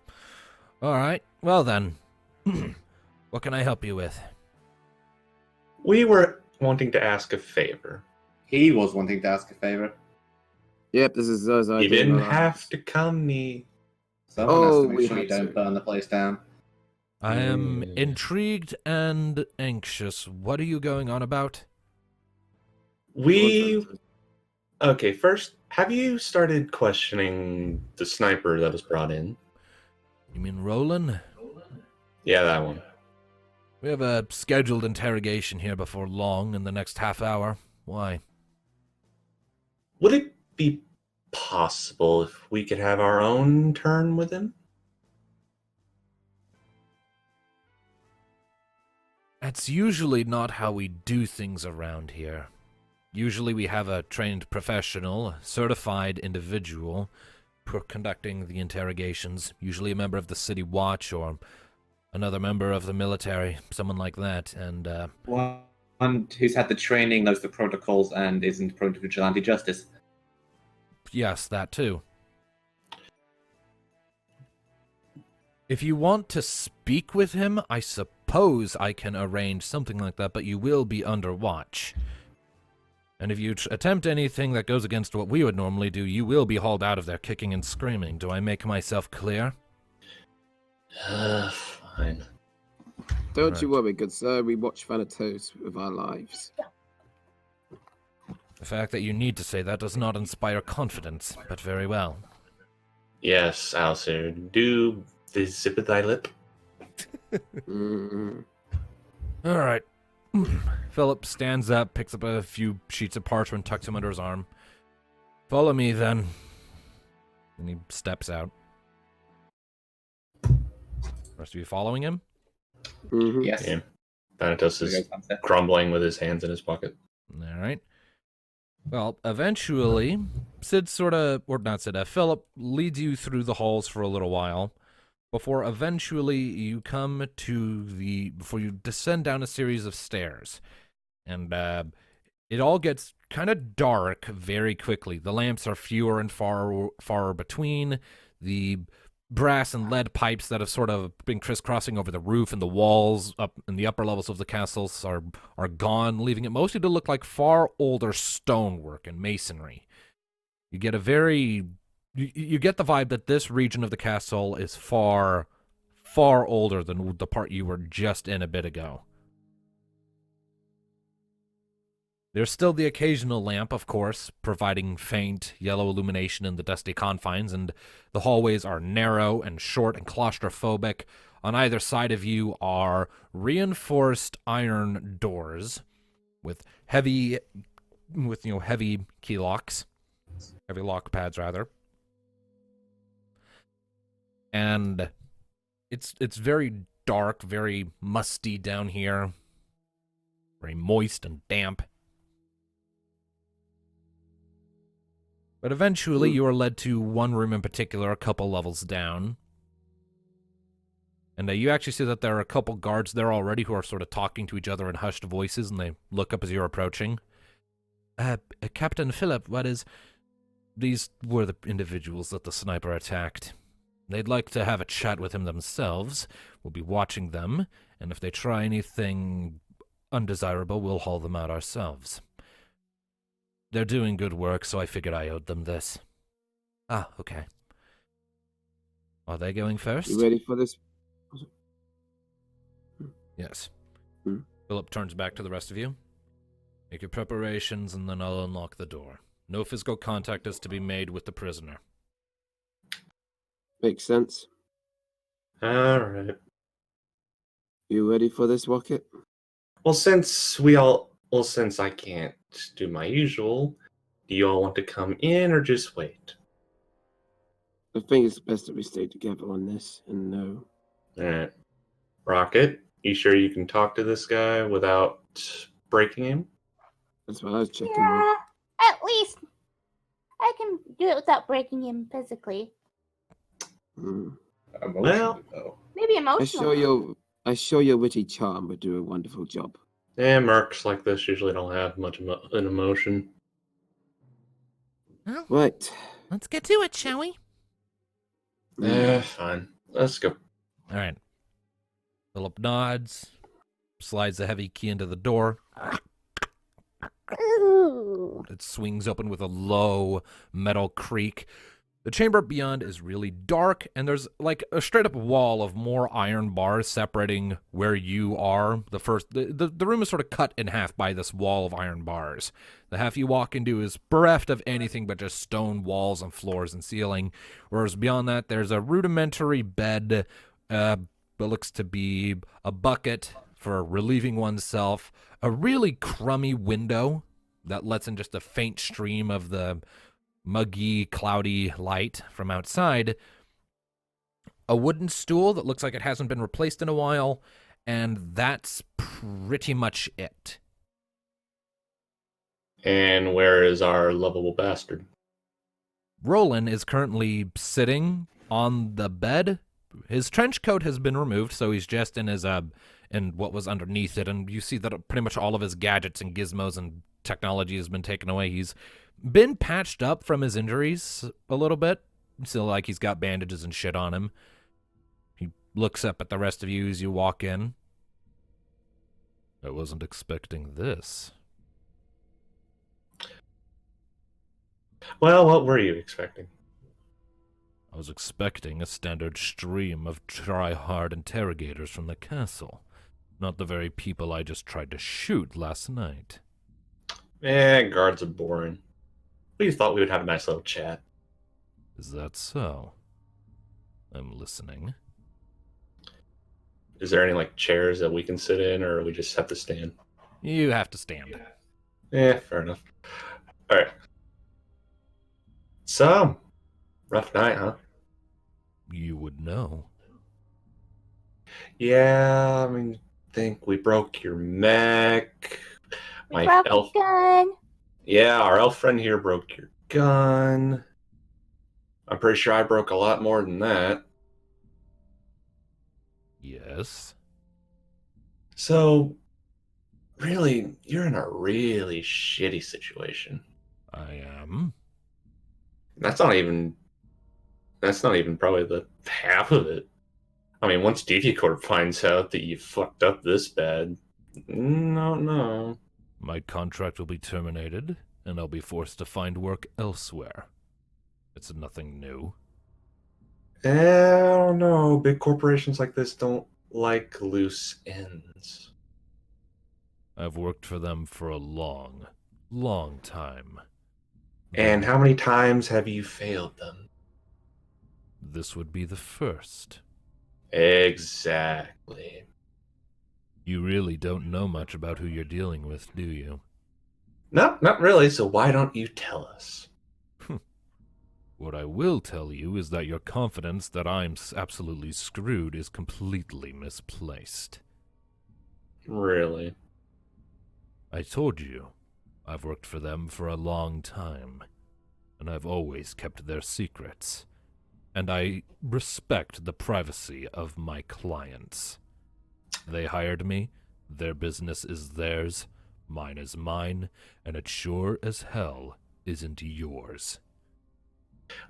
All right. Well then, what can I help you with? We were wanting to ask a favor. He was wanting to ask a favor. Yep, this is us. You didn't have to come, me. Someone has Oh, to we make sure you had don't to. burn the place down. I am Mm. intrigued and anxious. What are you going on about? Okay, first, have you started questioning the sniper that was brought in? You mean Roland? Yeah, that one. We have a scheduled interrogation here before long in the next half hour. Why? Would it be possible if we could have our own turn with him? That's usually not how we do things around here. Usually we have a trained professional, certified individual, conducting the interrogations, usually a member of the city watch or another member of the military, someone like that, and One who's had the training, knows the protocols, and isn't prone to vigilante justice. yes, that too. If you want to speak with him, I suppose I can arrange something like that, but you will be under watch. And if you attempt anything that goes against what we would normally do, you will be hauled out of there kicking and screaming. Do I make myself clear? Fine. Don't you Right. worry, good sir. We watch Thanatos with our lives. The fact that you need to say that does not inspire confidence, but very well. Yes, Alistair, do the zip of thy lip. Mm. All right. Philip stands up, picks up a few sheets of parchment, tucks them under his arm. Follow me, then. And he steps out. Rest of you following him? Mhm. Yes. Yeah. Thanatos There is goes Sunset. crumbling with his hands in his pocket. All right. Well, eventually, Philip leads you through the halls for a little while, before eventually you come to before you descend down a series of stairs. And it all gets kind of dark very quickly. The lamps are fewer and far between. The brass and lead pipes that have sort of been crisscrossing over the roof and the walls up in the upper levels of the castles are gone, leaving it mostly to look like far older stonework and masonry. You get a very you get the vibe that this region of the castle is far older than the part you were just in a bit ago. There's still the occasional lamp, of course, providing faint yellow illumination in the dusty confines, and the hallways are narrow and short and claustrophobic. On either side of you are reinforced iron doors with heavy key locks, heavy lock pads rather. And it's very dark, very musty down here, very moist and damp. But eventually you are led to one room in particular, a couple levels down. And you actually see that there are a couple guards there already who are sort of talking to each other in hushed voices, and they look up as you're approaching. Captain Philip, what is... These were the individuals that the sniper attacked. They'd like to have a chat with him themselves. We'll be watching them, and if they try anything undesirable, we'll haul them out ourselves. They're doing good work, so I figured I owed them this. Ah, okay. Are they going first? You ready for this? Yes. Hmm? Philip turns back to the rest of you. Make your preparations, and then I'll unlock the door. No physical contact is to be made with the prisoner. Makes sense. All right. You ready for this, Rocket? Well, since I can't do my usual, do you all want to come in or just wait? I think it's best that we stay together on this and know. All right. Rocket, you sure you can talk to this guy without breaking him? That's what I was checking. Yeah, at least I can do it without breaking him physically. Emotionally, Well- though. Maybe emotional. I'm sure your witty charm would do a wonderful job. Mercs like this usually don't have much an emotion. Well, Right. let's get to it, shall we? Fine. Let's go. All right. Philip nods, slides the heavy key into the door. Ooh. It swings open with a low metal creak. The chamber beyond is really dark, and there's like a straight-up wall of more iron bars separating where you are. The room is sort of cut in half by this wall of iron bars. The half you walk into is bereft of anything but just stone walls and floors and ceiling, whereas beyond that, there's a rudimentary bed that looks to be a bucket for relieving oneself, a really crummy window that lets in just a faint stream of the muggy, cloudy light from outside, a wooden stool that looks like it hasn't been replaced in a while, and that's pretty much it. And where is our lovable bastard? Roland is currently sitting on the bed. His trench coat has been removed, so he's just in his in what was underneath it, and you see that pretty much all of his gadgets and gizmos and technology has been taken away. He's been patched up from his injuries a little bit. Still like he's got bandages and shit on him. He looks up at the rest of you as you walk in. I wasn't expecting this. Well, what were you expecting? I was expecting a standard stream of try-hard interrogators from the castle. Not the very people I just tried to shoot last night. Guards are boring. We thought we would have a nice little chat. Is that so? I'm listening. Is there any, like, chairs that we can sit in, or we just have to stand? You have to stand. Fair enough. Alright. So, rough night, huh? You would know. Yeah, I mean, think we broke your mech. We broke the gun. Yeah, our elf friend here broke your gun. I'm pretty sure I broke a lot more than that. Yes. So, really, you're in a really shitty situation. I am. That's not even. That's not even probably the half of it. I mean, once DigiCorp finds out that you fucked up this bad, no. My contract will be terminated, and I'll be forced to find work elsewhere. It's nothing new. I don't know. Big corporations like this don't like loose ends. I've worked for them for a long, long time. And how many times have you failed them? This would be the first. Exactly. You really don't know much about who you're dealing with, do you? No, not really, so why don't you tell us? What I will tell you is that your confidence that I'm absolutely screwed is completely misplaced. Really? I told you, I've worked for them for a long time, and I've always kept their secrets, and I respect the privacy of my clients. They hired me, their business is theirs, mine is mine, and it sure as hell isn't yours.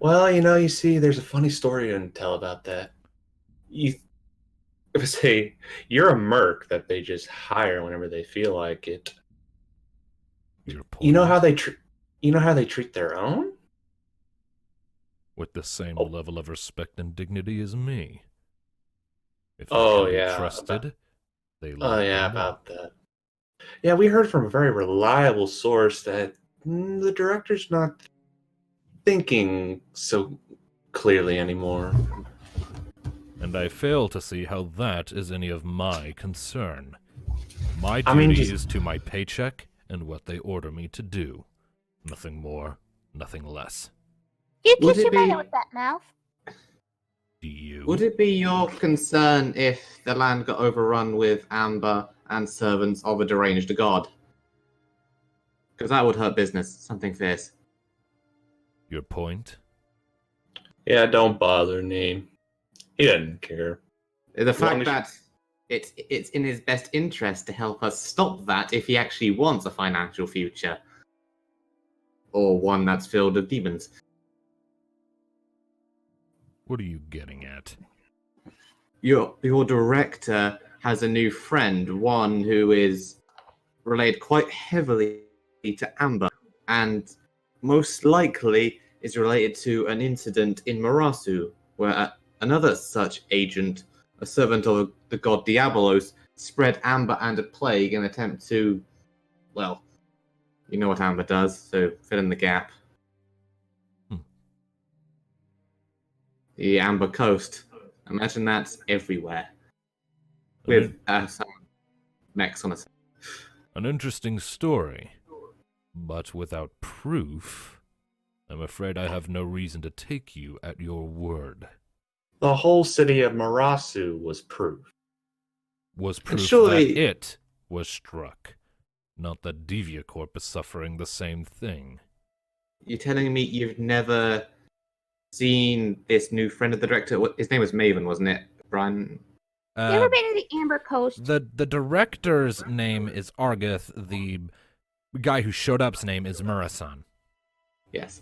Well, you see, there's a funny story to tell about that. You're a merc that they just hire whenever they feel like it. Your point? You know how they treat their own? With the same Oh. level of respect and dignity as me. If they Oh, can be yeah, trusted, they Oh love yeah, them about up. that. Yeah, we heard from a very reliable source that the director's not thinking so clearly anymore. And I fail to see how that is any of my concern. My I mean, duty just- is to my paycheck and what they order me to do. Nothing more, nothing less. You Would kiss it your be- mother with that mouth. Do you? Would it be your concern if the land got overrun with amber and servants of a deranged god? Because that would hurt business, something fierce. Your point? Yeah, don't bother me. He doesn't care. The long fact as- that it's in his best interest to help us stop that if he actually wants a financial future. Or one that's filled with demons. What are you getting at? Your director has a new friend, one who is related quite heavily to Amber, and most likely is related to an incident in Marasu, where another such agent, a servant of the god Diabolos, spread Amber and a plague in an attempt to, well, you know what Amber does, so fill in the gap. Hmm. The Amber Coast. Imagine that's everywhere. With some mechs on a side. An interesting story, but without proof, I'm afraid I have no reason to take you at your word. The whole city of Marasu was proof. Was proof surely- that it was struck, not that DeviaCorp is suffering the same thing. You're telling me you've never seen this new friend of the director? His name was Maven, wasn't it, Brian? You ever been to the Amber Coast? The director's name is Argith. The guy who showed up's name is Murasan. Yes.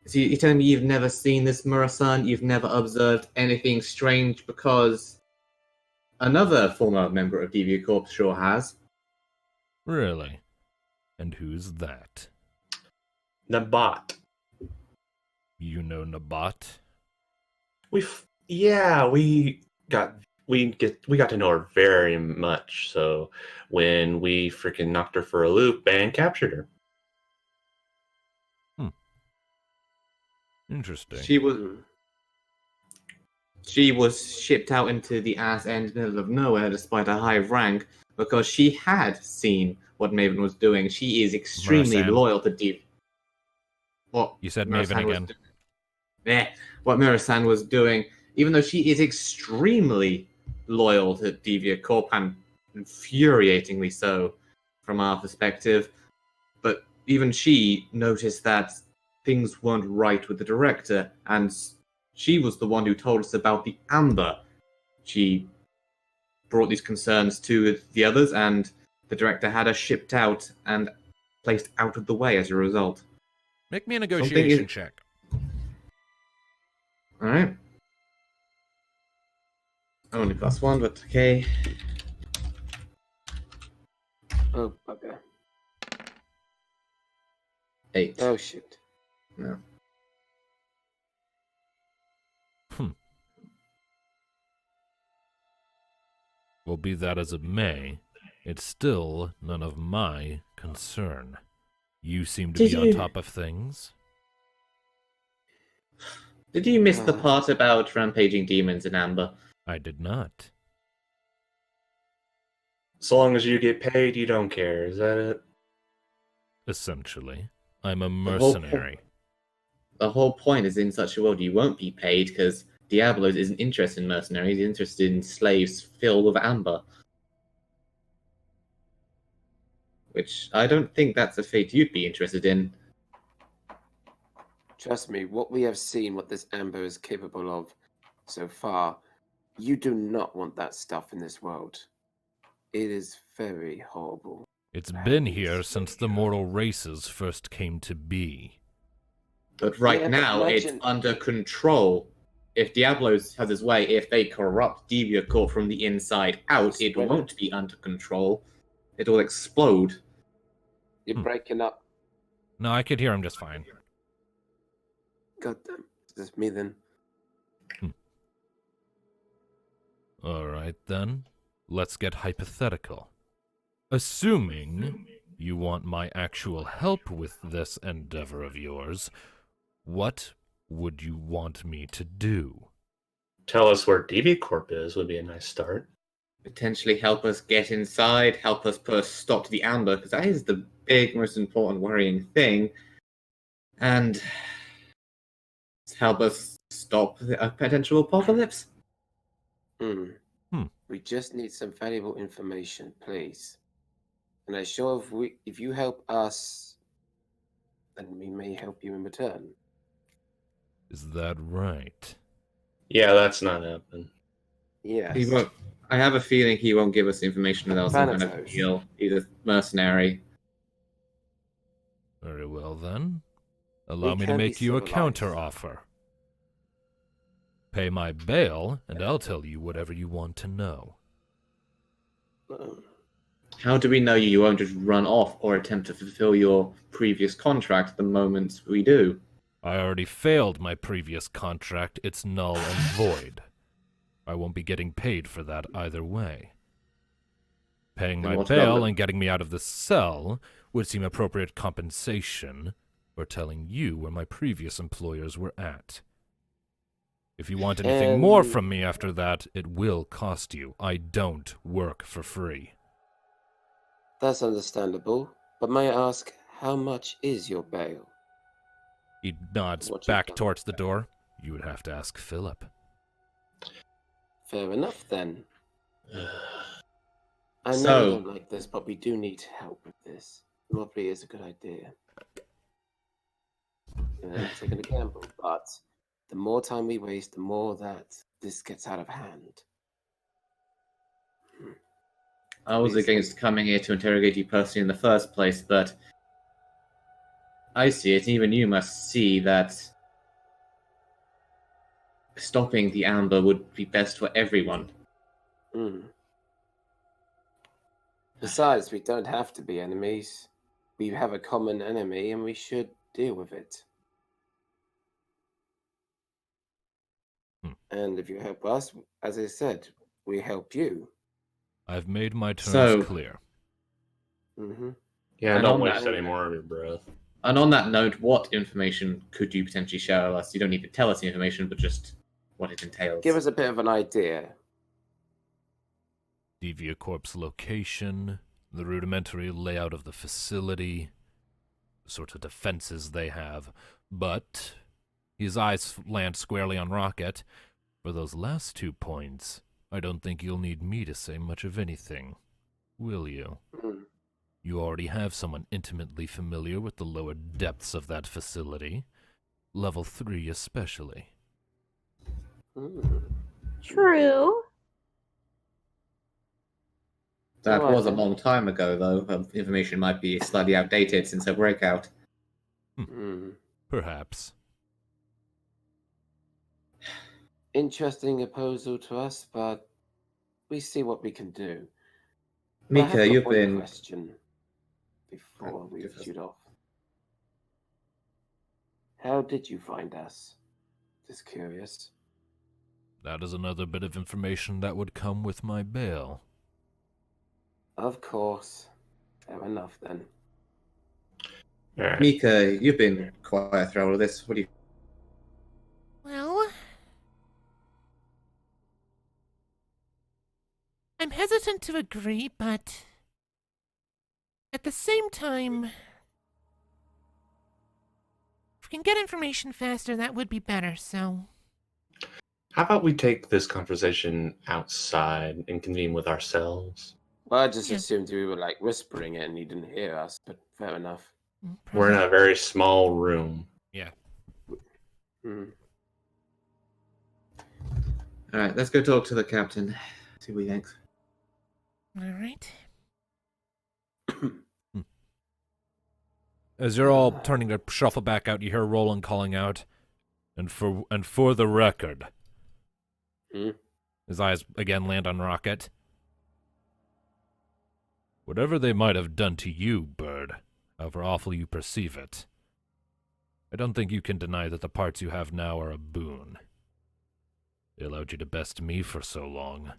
So you're telling me you've never seen this Murasan? You've never observed anything strange? Because another former member of DeviaCorp sure has. Really? And who's that? Nabat. You know Nabat? We got to know her very much. So when we freaking knocked her for a loop and captured her. Interesting. She was shipped out into the ass end middle of nowhere despite a high rank because she had seen what Maven was doing. She is extremely Murasan. loyal to Dev. What You said Murasan Maven was again. what Murasan was doing, even though she is extremely loyal to DeviaCorp and infuriatingly so from our perspective, but even she noticed that things weren't right with the director, and she was the one who told us about the Amber. She brought these concerns to the others, and the director had us shipped out and placed out of the way as a result. Make me a negotiation check. Alright. Only +1, but okay. Oh, bugger. 8. Oh, shit. No. Well, be that as it may, it's still none of my concern. You seem to be on top of things. Did you miss the part about rampaging demons in Amber? I did not. So long as you get paid, you don't care. Is that it? Essentially, I'm a mercenary. The whole point is in such a world you won't be paid because Diablos isn't interested in mercenaries, he's interested in slaves filled with amber. Which I don't think that's a fate you'd be interested in. Trust me, what we have seen, what this amber is capable of so far, you do not want that stuff in this world. It is very horrible. It's been here since the mortal races first came to be. But right Yeah, but now, imagine- it's under control. If Diablos has his way, if they corrupt Devia Corp from the inside out, it Spread it. won't be under control. It'll explode. You're breaking up. No, I could hear him just fine. Goddamn. Is this me then? All right, then. Let's get hypothetical. Assuming you want my actual help with this endeavor of yours, what would you want me to do? Tell us where DV Corp is would be a nice start. Potentially help us get inside, help us put a stop to the amber, because that is the big, most important, worrying thing. And help us stop a potential apocalypse. We just need some valuable information, please. And I'm sure if you help us, then we may help you in return. Is that right? Yeah, that's not happening. Yes. He won't. I have a feeling he won't give us information without some kind of Thanatos. deal. He's a mercenary. Very well, then. Allow We me to can be make you a civilized. counter-offer. Pay my bail, and I'll tell you whatever you want to know. How do we know you won't just run off or attempt to fulfill your previous contract the moment we do? I already failed my previous contract. It's null and void. I won't be getting paid for that either way. Paying Then my what's bail problem? and getting me out of the cell would seem appropriate compensation for telling you where my previous employers were at. If you want anything more from me after that, it will cost you. I don't work for free. That's understandable. But may I ask, how much is your bail? He nods What you back done? towards the door. You would have to ask Philip. Fair enough, then. I know So- you don't like this, but we do need help with this. Probably is a good idea. I'm taking a gamble, but the more time we waste, the more that this gets out of hand. I was Please. against coming here to interrogate you personally in the first place, but I see it, and even you must see that stopping the amber would be best for everyone. Besides, we don't have to be enemies. We have a common enemy, and we should deal with it. And if you help us, as I said, we help you. I've made my terms So- clear. Yeah, And don't on waste that- any more of your breath. And on that note, what information could you potentially share with us? You don't need to tell us the information, but just what it entails. Give us a bit of an idea. Devia Corp's location, the rudimentary layout of the facility, the sorts of defenses they have. But his eyes land squarely on Rocket. For those last 2 points, I don't think you'll need me to say much of anything, will you? You already have someone intimately familiar with the lower depths of that facility, level 3 especially. True. That Alright was a then. long time ago, though. Information might be slightly outdated since the breakout. Hmm. Perhaps. Interesting proposal to us, but we see what we can do. But I have Mika, got you've one been... question before we Give us- shoot off. How did you find us? Just curious. That is another bit of information that would come with my bail. Of course. Fair enough then. All right. Mika, you've been quiet throughout all of this. What do you... Well, I'm hesitant to agree, but at the same time, if we can get information faster, that would be better, so... How about we take this conversation outside and convene with ourselves? Well, I just Yeah. assumed we were like whispering it and you didn't hear us, but fair enough. We're in a very small room. Hmm. Alright, let's go talk to the captain. See what he thinks. Alright. As you're all turning to shuffle back out, you hear Roland calling out, and for the record. Hmm? His eyes again land on Rocket. Whatever they might have done to you, Bird, however awful you perceive it, I don't think you can deny that the parts you have now are a boon. They allowed you to best me for so long.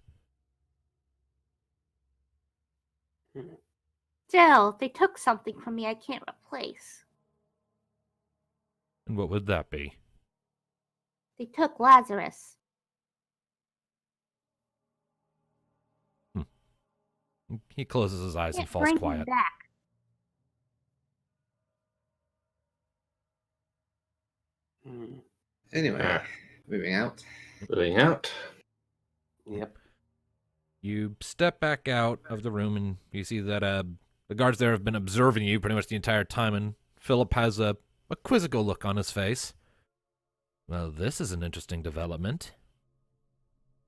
Still, they took something from me I can't replace. And what would that be? They took Lazarus. He closes his eyes and Can't falls bring him quiet. back. Hmm. Anyway, Ah. moving out. Moving out. Yep. You step back out of the room and you see that the guards there have been observing you pretty much the entire time, and Philip has a quizzical look on his face. Well, this is an interesting development.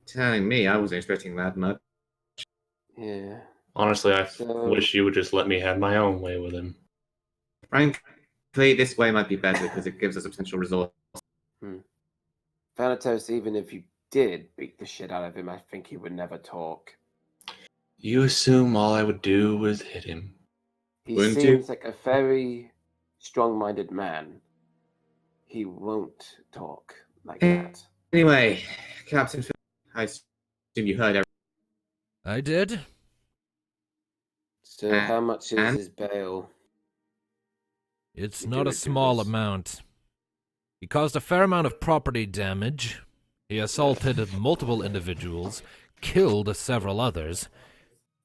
Telling me I wasn't expecting that much. Yeah. Honestly, I So- wish you would just let me have my own way with him. Frankly, this way might be better because it gives us a potential resource. Thanatos, even if you did beat the shit out of him, I think he would never talk. You assume all I would do was hit him. He Wouldn't you? seems like a very strong-minded man. He won't talk like that. Anyway, Captain Phil, I assume you heard everything. I did. So how much is and- his bail? It's You not do a it, small Douglas. amount. He caused a fair amount of property damage. He assaulted multiple individuals, killed several others.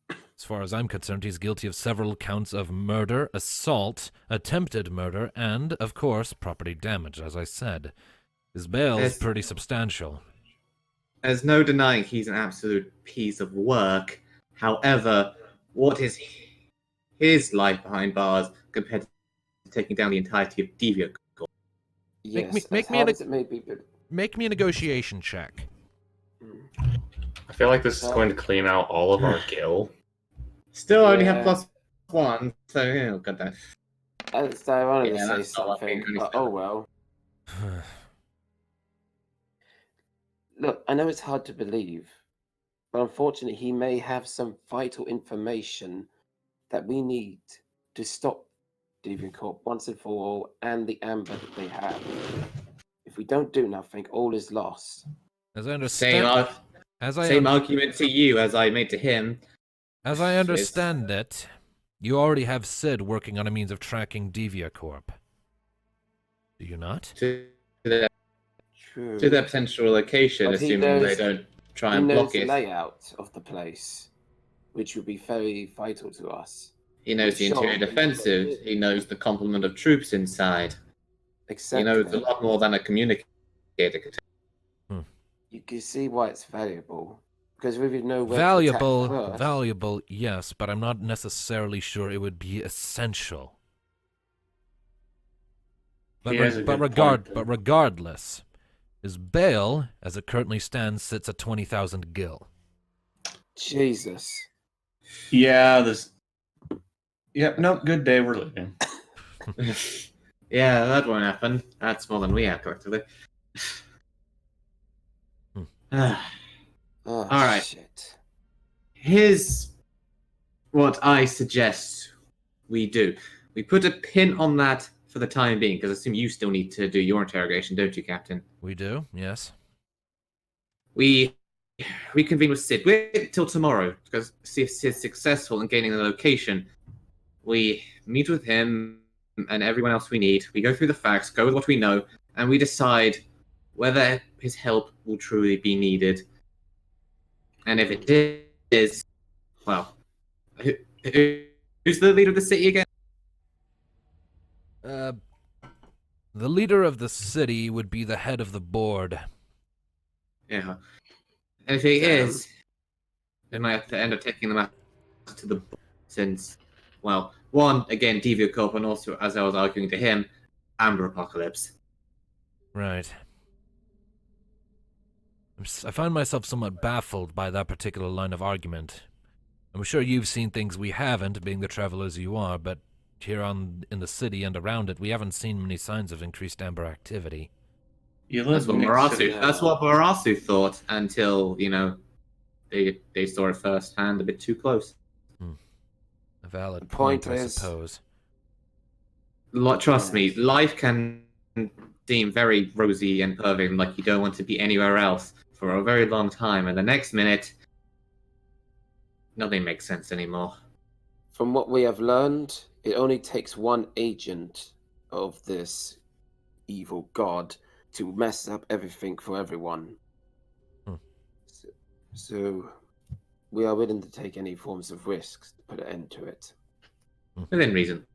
As far as I'm concerned, he's guilty of several counts of murder, assault, attempted murder, and, of course, property damage, as I said. His bail is Yes. pretty substantial. There's no denying he's an absolute piece of work. However, what is his life behind bars compared to taking down the entirety of Deviant? Yes, make as me hard an- as it may be, but Make me a negotiation check. I feel like this is going to clean out all of our gil. Still only have Yeah. +1, so yeah, god damn. it's ironic Yeah, to say that's not what something, being but honest oh well. Look, I know it's hard to believe, but unfortunately, he may have some vital information that we need to stop Deviant Corp once and for all, and the amber that they have. If we don't do nothing, all is lost. As I Same, understand, same argument to you as I made to him. as I understand it, you already have Sid working on a means of tracking Devia Corp. Do you not? To their, True. to their potential location, But he assuming they knows- don't try He and knows block the it. layout of the place, which would be very vital to us. He knows the Sure. interior defensive. He knows the complement of troops inside. Exactly. He knows a lot more than a communicator could. You can see why it's valuable. Because we would know where Valuable, to attack first. valuable, yes, but I'm not necessarily sure it would be essential. But, He has a good point, but regardless, his bail, as it currently stands, sits at 20,000 gil. Jesus. Yeah, this. Yep, nope, good day, we're leaving. Yeah, that won't happen. That's more than we have collectively. Oh, All right. shit. Here's what I suggest we do. We put a pin on that for the time being, because I assume you still need to do your interrogation, don't you, Captain? We do, yes. We reconvene with Sid. Wait till tomorrow, because see if Sid's successful in gaining the location. We meet with him and everyone else we need. We go through the facts, go with what we know, and we decide whether his help will truly be needed. And if it is, well, who's the leader of the city again? The leader of the city would be the head of the board. Yeah. And if he is, they might have to end up taking them out to the board, since, well, one, again, Devia Corp, and also, as I was arguing to him, Amber Apocalypse. Right. I find myself somewhat baffled by that particular line of argument. I'm sure you've seen things we haven't, being the travelers you are, but here in the city and around it, we haven't seen many signs of increased Amber activity. That's what Marasu thought until, they saw it firsthand a bit too close. A valid The point, point I is- suppose. Trust me, life can seem very rosy and perfect, like you don't want to be anywhere else for a very long time, and the next minute, nothing makes sense anymore. From what we have learned, it only takes one agent of this evil god to mess up everything for everyone. Hmm. So we are willing to take any forms of risks to put an end to it. Within reason.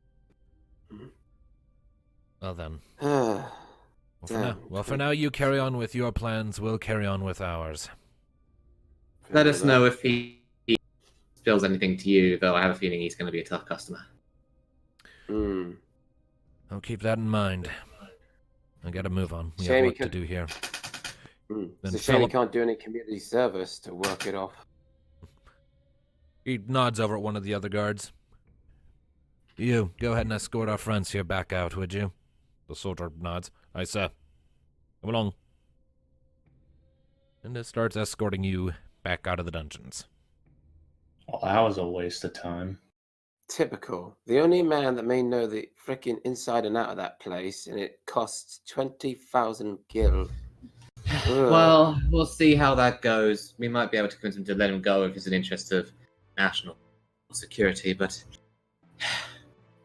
Well then. Ah, For now, you carry on with your plans, we'll carry on with ours. Let us know if he spills anything to you, though I have a feeling he's going to be a tough customer. I'll keep that in mind. I gotta move on. We have Shame he work to could- do here. It's Then a shame we Philip- can't do any community service to work it off. He nods over at one of the other guards. You, go ahead and escort our friends here back out, would you? The soldier nods. Aye, sir. Come along. And it starts escorting you back out of the dungeons. Well, that was a waste of time. Typical. The only man that may know the frickin' inside and out of that place, and it costs 20,000 gil. Ugh. Well, we'll see how that goes. We might be able to convince him to let him go if it's an interest of national security, but...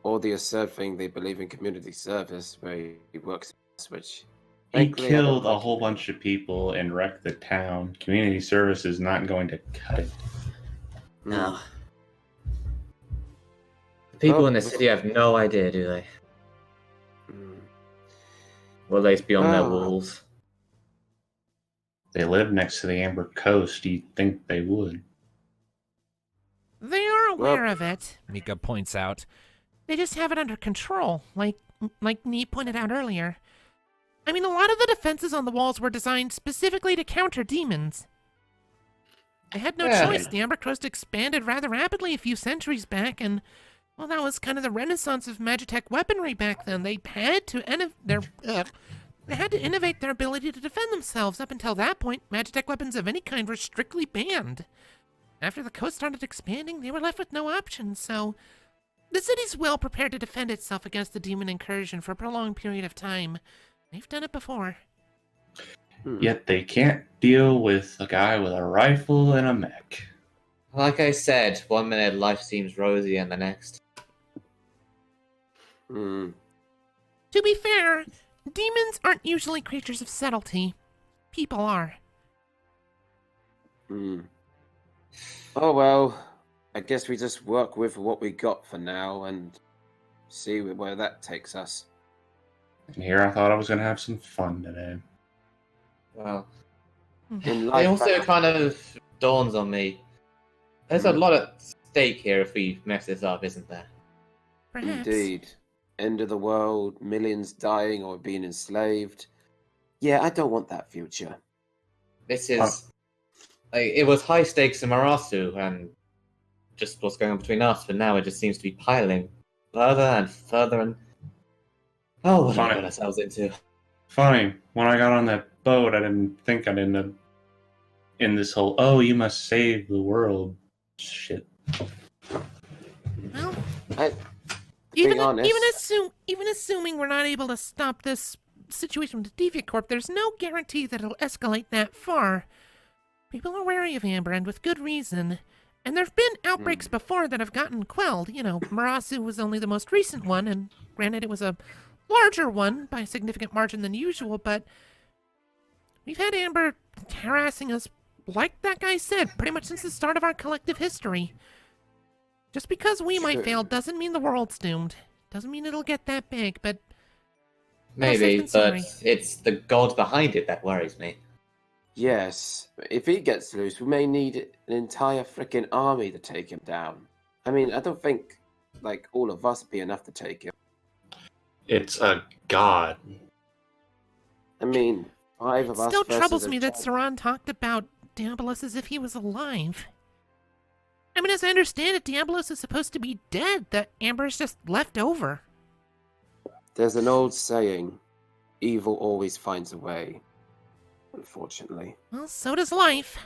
Or the absurd thing, they believe in community service, where he works, which... He frankly, I don't killed a like whole it. bunch of people and wrecked the town. Community service is not going to cut it. No. The people Oh, in the city have no idea, do they? Mm. Well, at least beyond their Oh. walls. They live next to the Amber Coast. You'd think they would. They are aware Well- of it. Mika points out. They just have it under control, like Nee pointed out earlier. I mean, a lot of the defenses on the walls were designed specifically to counter demons. They had no Yeah. choice. The Amber Coast expanded rather rapidly a few centuries back, and, well, that was kind of the renaissance of Magitech weaponry back then. They had to innovate their ability to defend themselves. Up until that point, Magitech weapons of any kind were strictly banned. After the coast started expanding, they were left with no options, so... The city's well prepared to defend itself against the demon incursion for a prolonged period of time. They've done it before. Yet they can't deal with a guy with a rifle and a mech. Like I said, 1 minute life seems rosy and the next. Mm. To be fair, demons aren't usually creatures of subtlety. People are. Mm. Oh well, I guess we just work with what we got for now and see where that takes us. And here I thought I was going to have some fun today. Well, In it life, also kind of dawns on me. There's a lot at stake here if we mess this up, isn't there? Perhaps. indeed, end of the world, millions dying or being enslaved. Yeah, I don't want that future. This is... Like, it was high stakes in Marasu, and just what's going on between us, but now it just seems to be piling further and further and... Oh, what have we got ourselves into? Funny, when I got on that boat, I didn't think I'd end up in this whole, oh, you must save the world shit. Well, being honest, even assuming we're not able to stop this situation with the Deviant Corp, there's no guarantee that it'll escalate that far. People are wary of Amber, and with good reason. And there've been outbreaks before that have gotten quelled. You know, Marasu was only the most recent one, and granted it was a larger one by a significant margin than usual, but we've had Amber harassing us, like that guy said, pretty much since the start of our collective history. Just because we might fail doesn't mean the world's doomed. Doesn't mean it'll get that big, but... Maybe, but it's the god behind it that worries me. yes, if he gets loose, we may need an entire freaking army to take him down. I mean, I don't think, like, all of us would be enough to take him. It's a god. I mean, 5 of us Still versus troubles a me that giant- Saran talked about Diabolos as if he was alive. I mean, as I understand it, Diabolos is supposed to be dead, that Amber's just left over. There's an old saying, evil always finds a way, unfortunately. Well, so does life.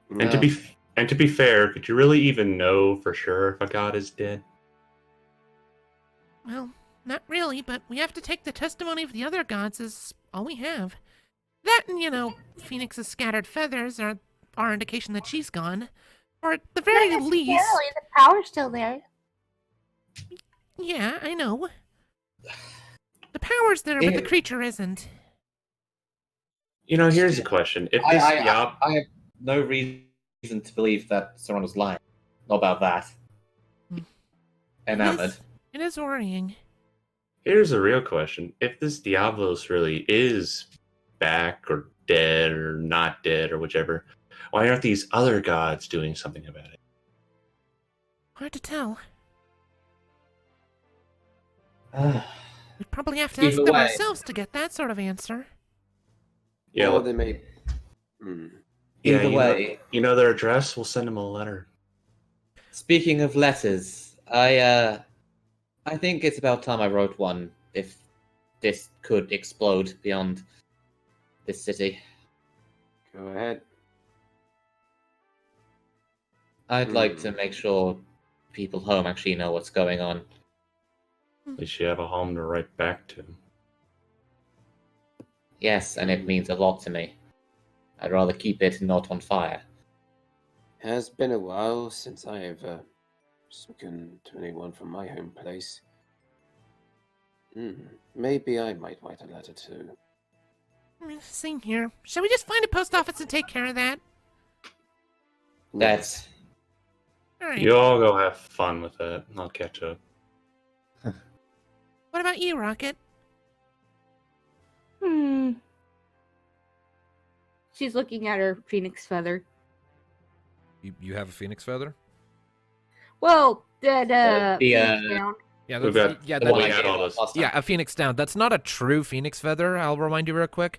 And to be fair, could you really even know for sure if a god is dead? Well, not really, but we have to take the testimony of the other gods as all we have. That and, you know, Phoenix's scattered feathers are our indication that she's gone. Or at the very Not least... necessarily, the power's still there. Yeah, I know. The power's there, but the creature isn't. You know, here's the question. If this I have no reason to believe that Saran was lying. Not about that. Enamored. It is worrying. Here's a real question. If this Diablos really is back or dead or not dead or whichever, why aren't these other gods doing something about it? Hard to tell. Ah. We'd probably have to ask Either them way. ourselves to get that sort of answer. Yeah, Or they may... Hmm. yeah. Either way. You know their address? We'll send them a letter. Speaking of letters, I think it's about time I wrote one if this could explode beyond this city. Go ahead. I'd like to make sure people home actually know what's going on. At least you have a home to write back to. Yes, and it means a lot to me. I'd rather keep it not on fire. Has been a while since I have spoken to anyone from my home place. Maybe I might write a letter too. Same here. Shall we just find a post office and take care of that? That's... Alright. You all go have fun with that. I'll catch up. What about you, Rocket? She's looking at her phoenix feather. You have a phoenix feather? Well, that The, phoenix down. Yeah, We've that's, got yeah, the that, one I we had gave all up those. last time. yeah, a phoenix down. That's not a true phoenix feather. I'll remind you real quick.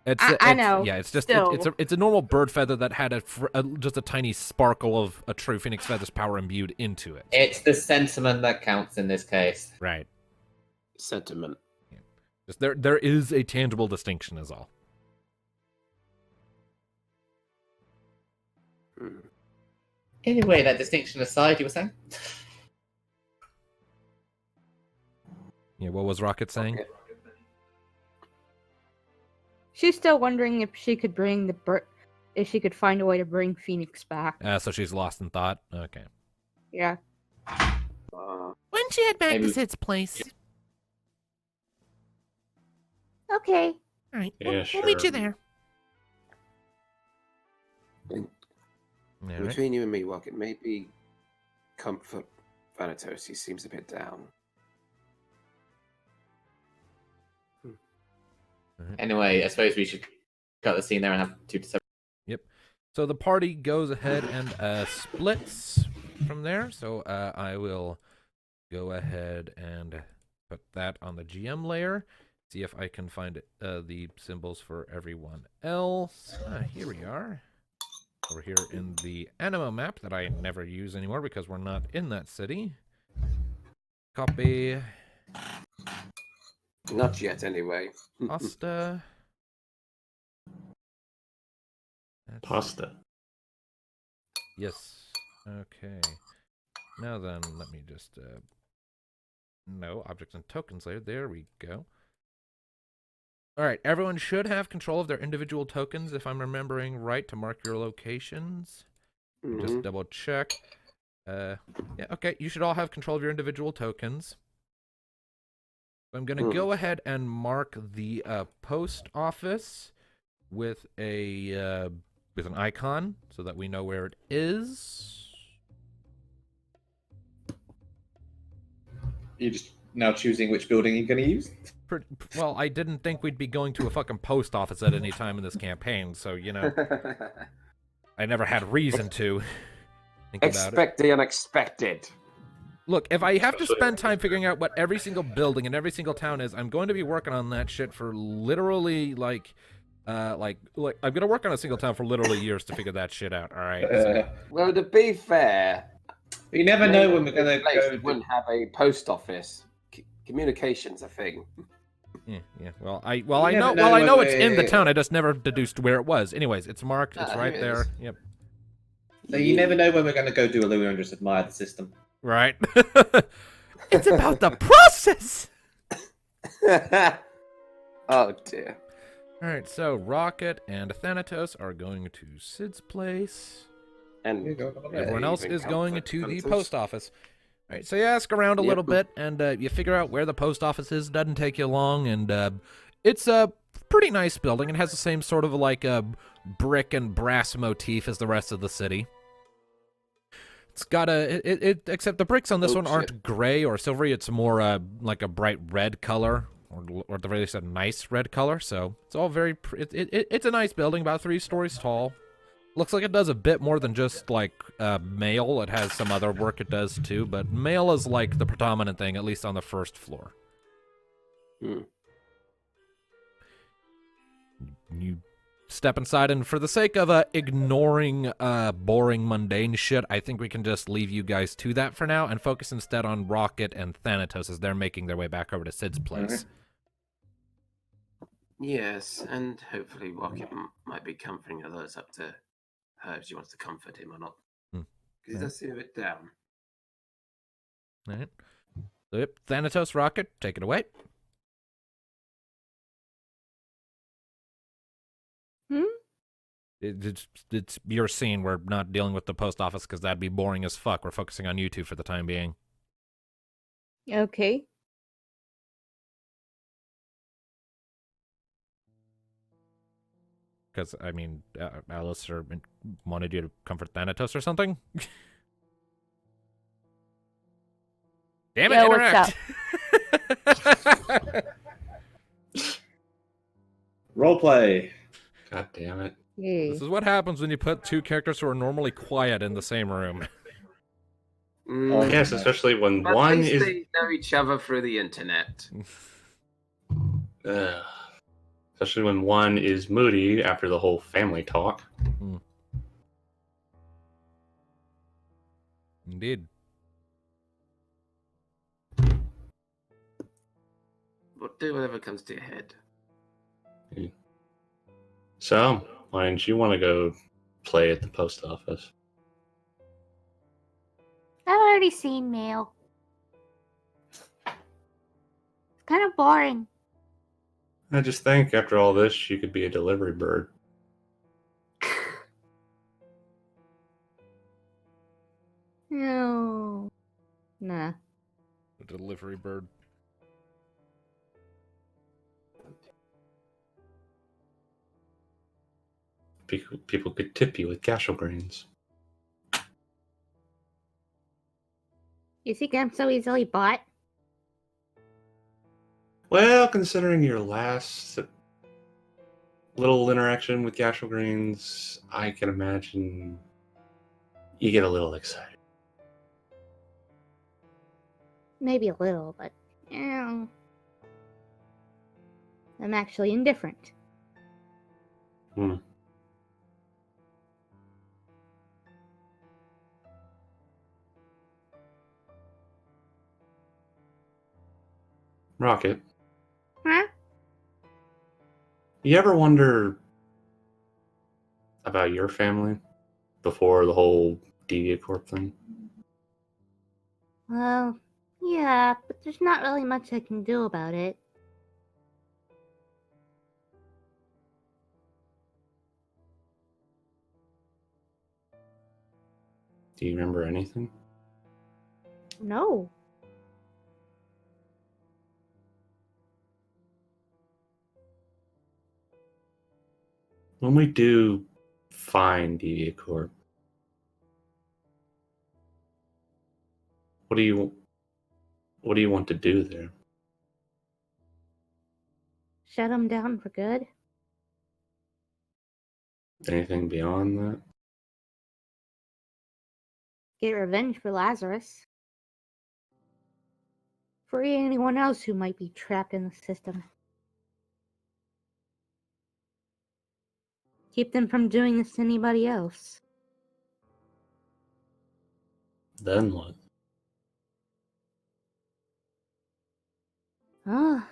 It's, I know, Yeah, it's just still. it's a normal bird feather that had just a tiny sparkle of a true phoenix feather's power imbued into it. It's the sentiment that counts in this case. Right. Sentiment. Just there is a tangible distinction, is all. Anyway, that distinction aside, you were saying? Yeah, what was Rocket saying? Okay. She's still wondering if she could bring if she could find a way to bring Phoenix back. So she's lost in thought. Okay. Yeah. Uh, Why don't you head back to Maybe- Sid's place? Okay. Alright, Yeah, we'll meet you sure. there. All right. Between you and me, Rocket, maybe comfort Thanatos. He seems a bit down. Anyway, I suppose we should cut the scene there and have 2 to 7. So the party goes ahead and splits from there. So I will go ahead and put that on the GM layer. See if I can find the symbols for everyone else. Here we are. over here in the Anima map that I never use anymore because we're not in that city. Copy. Not yet, anyway. Pasta. Pasta. Yes. Okay. Now then, let me just... no, objects and tokens later. There we go. Alright, everyone should have control of their individual tokens, if I'm remembering right, to mark your locations. Just double check. Yeah, okay, you should all have control of your individual tokens. I'm going to go ahead and mark the post office with a with an icon so that we know where it is. You're just now choosing which building you're going to use? Well, I didn't think we'd be going to a fucking post office at any time in this campaign, so, you know, I never had reason to think about it. Expect the unexpected. Look, if I have to spend time figuring out what every single building in every single town is, I'm going to be working on that shit for literally, like I'm going to work on a single town for literally years to figure that shit out, alright? So. Well, to be fair... You never know when we're going to go... wouldn't have a post office. Communication's a thing. Yeah. Well, I know it's in the town. I just never deduced where it was. Anyways, it's marked. It's right there. Yep. So you never know when we're going to go do a Louis and just admire the system. Right. It's about the process. Oh dear. All right. So Rocket and Thanatos are going to Sid's place, And everyone else is going to the post office. All right, so you ask around a little bit, and you figure out where the post office is. Doesn't take you long, and it's a pretty nice building. It has the same sort of like a brick and brass motif as the rest of the city. It's got except the bricks on this one aren't gray or silvery. It's more like a bright red color, or at the very least a nice red color. So it's all very. It's a nice building, about 3 stories tall. Looks like it does a bit more than just, like, mail. It has some other work it does, too. But mail is, like, the predominant thing, at least on the first floor. You step inside, and for the sake of ignoring boring, mundane shit, I think we can just leave you guys to that for now and focus instead on Rocket and Thanatos as they're making their way back over to Sid's place. Yes, and hopefully Rocket might be comforting others up to her if she wants to comfort him or not. Because he does seem a bit down. All right. So, yep, Thanatos, Rocket, take it away. It's your scene. We're not dealing with the post office because that'd be boring as fuck. We're focusing on you two for the time being. Okay. Because, I mean, Alice wanted you to comfort Thanatos or something? Damn it, Yo, interact! Roleplay. God damn it. This is what happens when you put 2 characters who are normally quiet in the same room. Yes, especially when But one at least is... they know each other through the internet. Especially when one is moody after the whole family talk. Indeed. But do whatever comes to your head. So, why don't you want to go play at the post office? I've already seen mail. It's kind of boring. I just think after all this, you could be a delivery bird. No. Nah. A delivery bird. People could tip you with cashew grains. You think I'm so easily bought? Well, considering your last little interaction with cashew grains, I can imagine you get a little excited. Maybe a little, but I'm actually indifferent. Rocket, Huh? you ever wonder about your family before the whole Deviant Corp thing? Well, yeah, but there's not really much I can do about it. Do you remember anything? No. When we do find Deviant Corp, what do you want to do there? Shut them down for good? Anything beyond that? Get revenge for Lazarus. Free anyone else who might be trapped in the system. Keep them from doing this to anybody else. Then what? Oh,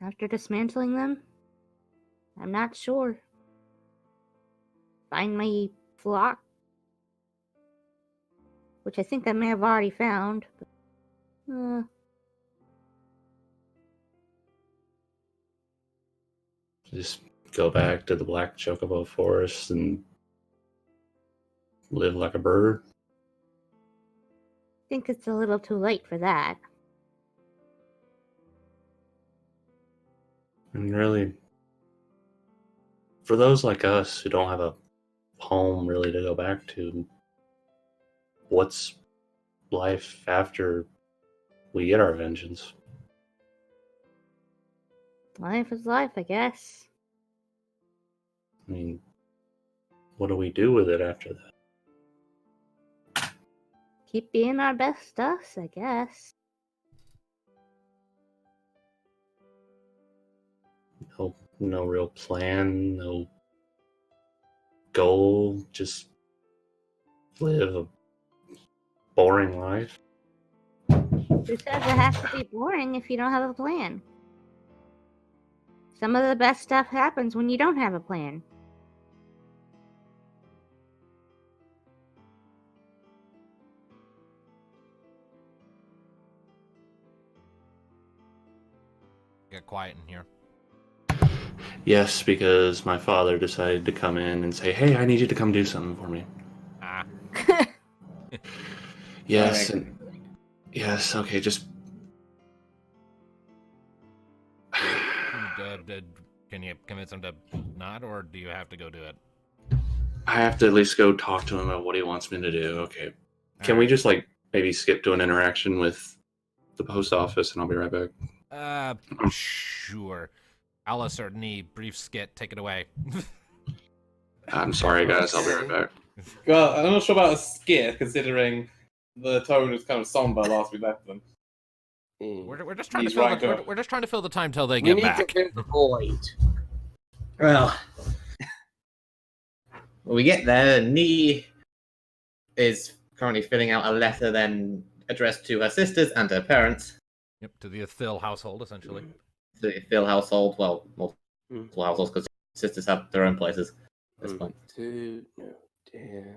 after dismantling them? I'm not sure. Find my flock? Which I think I may have already found. But, Just go back to the Black Chocobo Forest and live like a bird? I think it's a little too late for that. And really, for those like us who don't have a home really to go back to, what's life after we get our vengeance? Life is life, I guess. I mean, what do we do with it after that? Keep being our best us, I guess. No real plan, no goal, just live a boring life. Who says it has to be boring if you don't have a plan? Some of the best stuff happens when you don't have a plan. Get quiet in here. Yes, because my father decided to come in and say, "Hey, I need you to come do something for me." Ah. Yes, Alright. yes, okay, just Can you convince him to not, or do you have to go do it? I have to at least go talk to him about what he wants me to do. Okay. Can we just maybe skip to an interaction with the post office and I'll be right back? Sure. Alice or Nee, brief skit, take it away. I'm sorry guys, I'll be right back. Well, I'm not sure about a skit, considering the tone was kind of somber last we left them. We're just trying to He's fill right the up. we're just trying to fill the time till they We get need back. to fill the void. Well, when we get there, Nee is currently filling out a letter then addressed to her sisters and her parents. Yep, to the Athil household essentially. The Phil household, well, multiple households because sisters have their own places at this point. No, dear.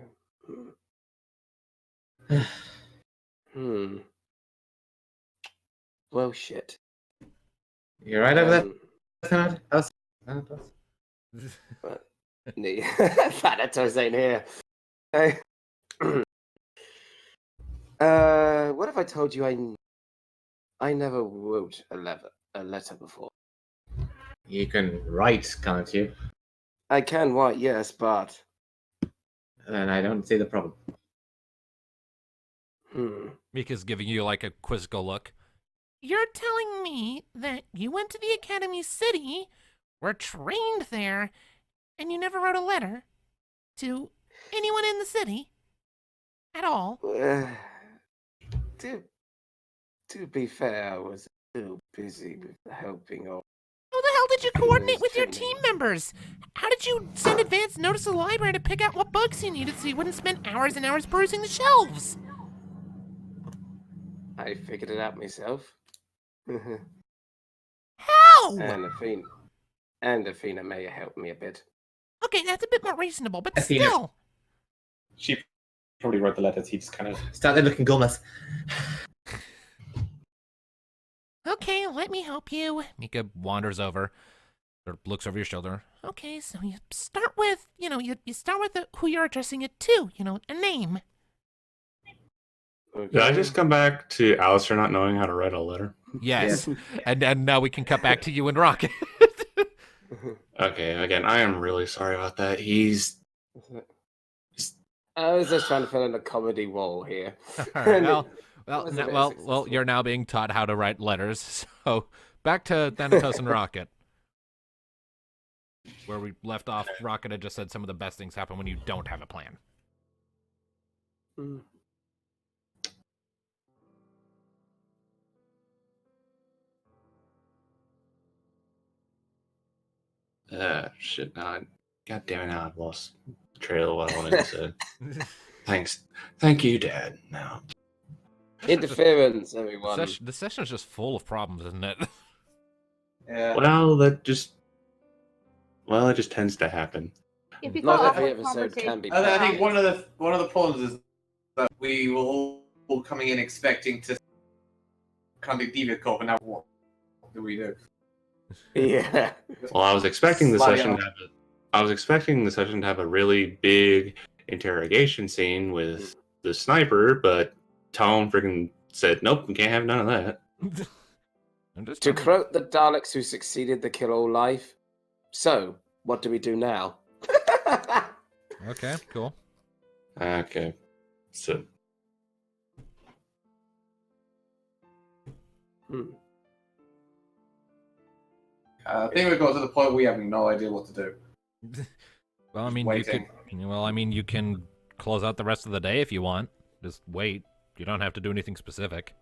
Well, shit. You right over there? Thanatos ain't here. Hey. What if I told you I never wrote a letter before? You can write, can't you? I can write, yes, but And I don't see the problem. Mika's giving you like a quizzical look. You're telling me that you went to the Academy City, were trained there, and you never wrote a letter to anyone in the city at all? To be fair, I was a little busy with helping out. How the hell did you coordinate with your Training. team members? How did you send advance notice to the library to pick out what books you needed so you wouldn't spend hours and hours perusing the shelves? I figured it out myself. No! And Athena may have helped me a bit. Okay, that's a bit more reasonable, but Athena. still. She probably wrote the letters. He just kind of. Start there looking Gomez. Okay, let me help you. Mika wanders over, or looks over your shoulder. Okay, so you start with, you start with who you're addressing it to, a name. Did I just come back to Alistair not knowing how to write a letter? Yes. And now we can cut back to you and Rocket. Okay, again, I am really sorry about that. I was just trying to fill in a comedy wall here. All right, Was a bit well, successful. you're now being taught how to write letters. So back to Thanatos and Rocket. Where we left off, Rocket had just said some of the best things happen when you don't have a plan. Mm. Shit, God damn it, now I've lost the trail of what I wanted to say. Thank you, Dad. Now, Interference, everyone. The session is just full of problems, isn't it? Yeah. it just tends to happen. If you Not call every awkward episode conversation, can be I think one of the problems is that we were all coming in expecting to kind of deviate corp, and now what do we do? Yeah. Well, I was expecting the Slide session off. to have a really big interrogation scene with the sniper, but Tone freaking said, "Nope, we can't have none of that." I'm just To quote the Daleks who succeeded the kill all life. So, what do we do now? Okay, cool. Okay, so I think we've got to the point where we have no idea what to do. Well, I Just mean, waiting. you can close out the rest of the day if you want. Just wait. You don't have to do anything specific.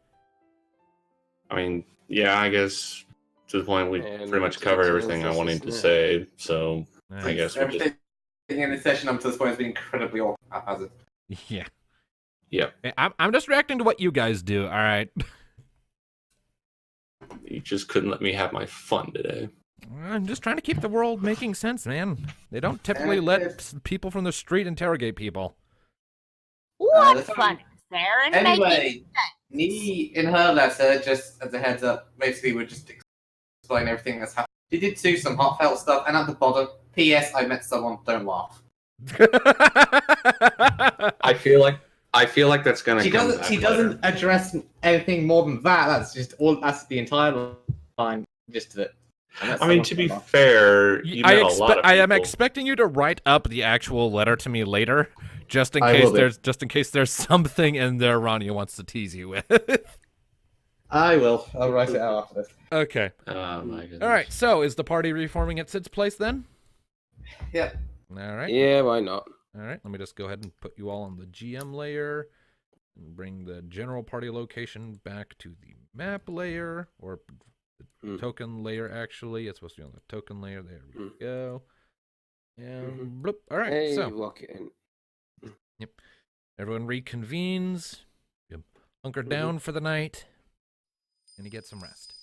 I mean, yeah, I guess to the point we Yeah, pretty no, much it's covered ridiculous, everything I this wanted to isn't it? say. So I Nice. guess we just Everything in the session up to this point has been incredibly haphazard. Yeah. Yep. Hey, I'm just reacting to what you guys do. All right. You just couldn't let me have my fun today. I'm just trying to keep the world making sense, man. They don't typically let people from the street interrogate people. What that's fun is there in making Anyway, Nee, in her letter, just as a heads up, basically would just explain everything that's happened. She did do some heartfelt stuff, and at the bottom, P.S. I met someone. Don't laugh. I feel like that's gonna. She come doesn't. back She later. doesn't address anything more than that. That's just all. That's the entire line. Just that. I mean, to be fair, you met a lot of I am people. expecting you to write up the actual letter to me later, just in I case will do. there's something in there Ronnie wants to tease you with. I will. I'll write it out after this. Okay. Oh my goodness. All right. So is the party reforming at Sid's place then? Yeah. All right. Yeah, why not? All right. Let me just go ahead and put you all on the GM layer and bring the general party location back to the map layer or the token layer. Actually, it's supposed to be on the token layer. There we go. And bloop. All right. Hey, So lock it in. everyone reconvenes. You hunker down for the night, and you get some rest.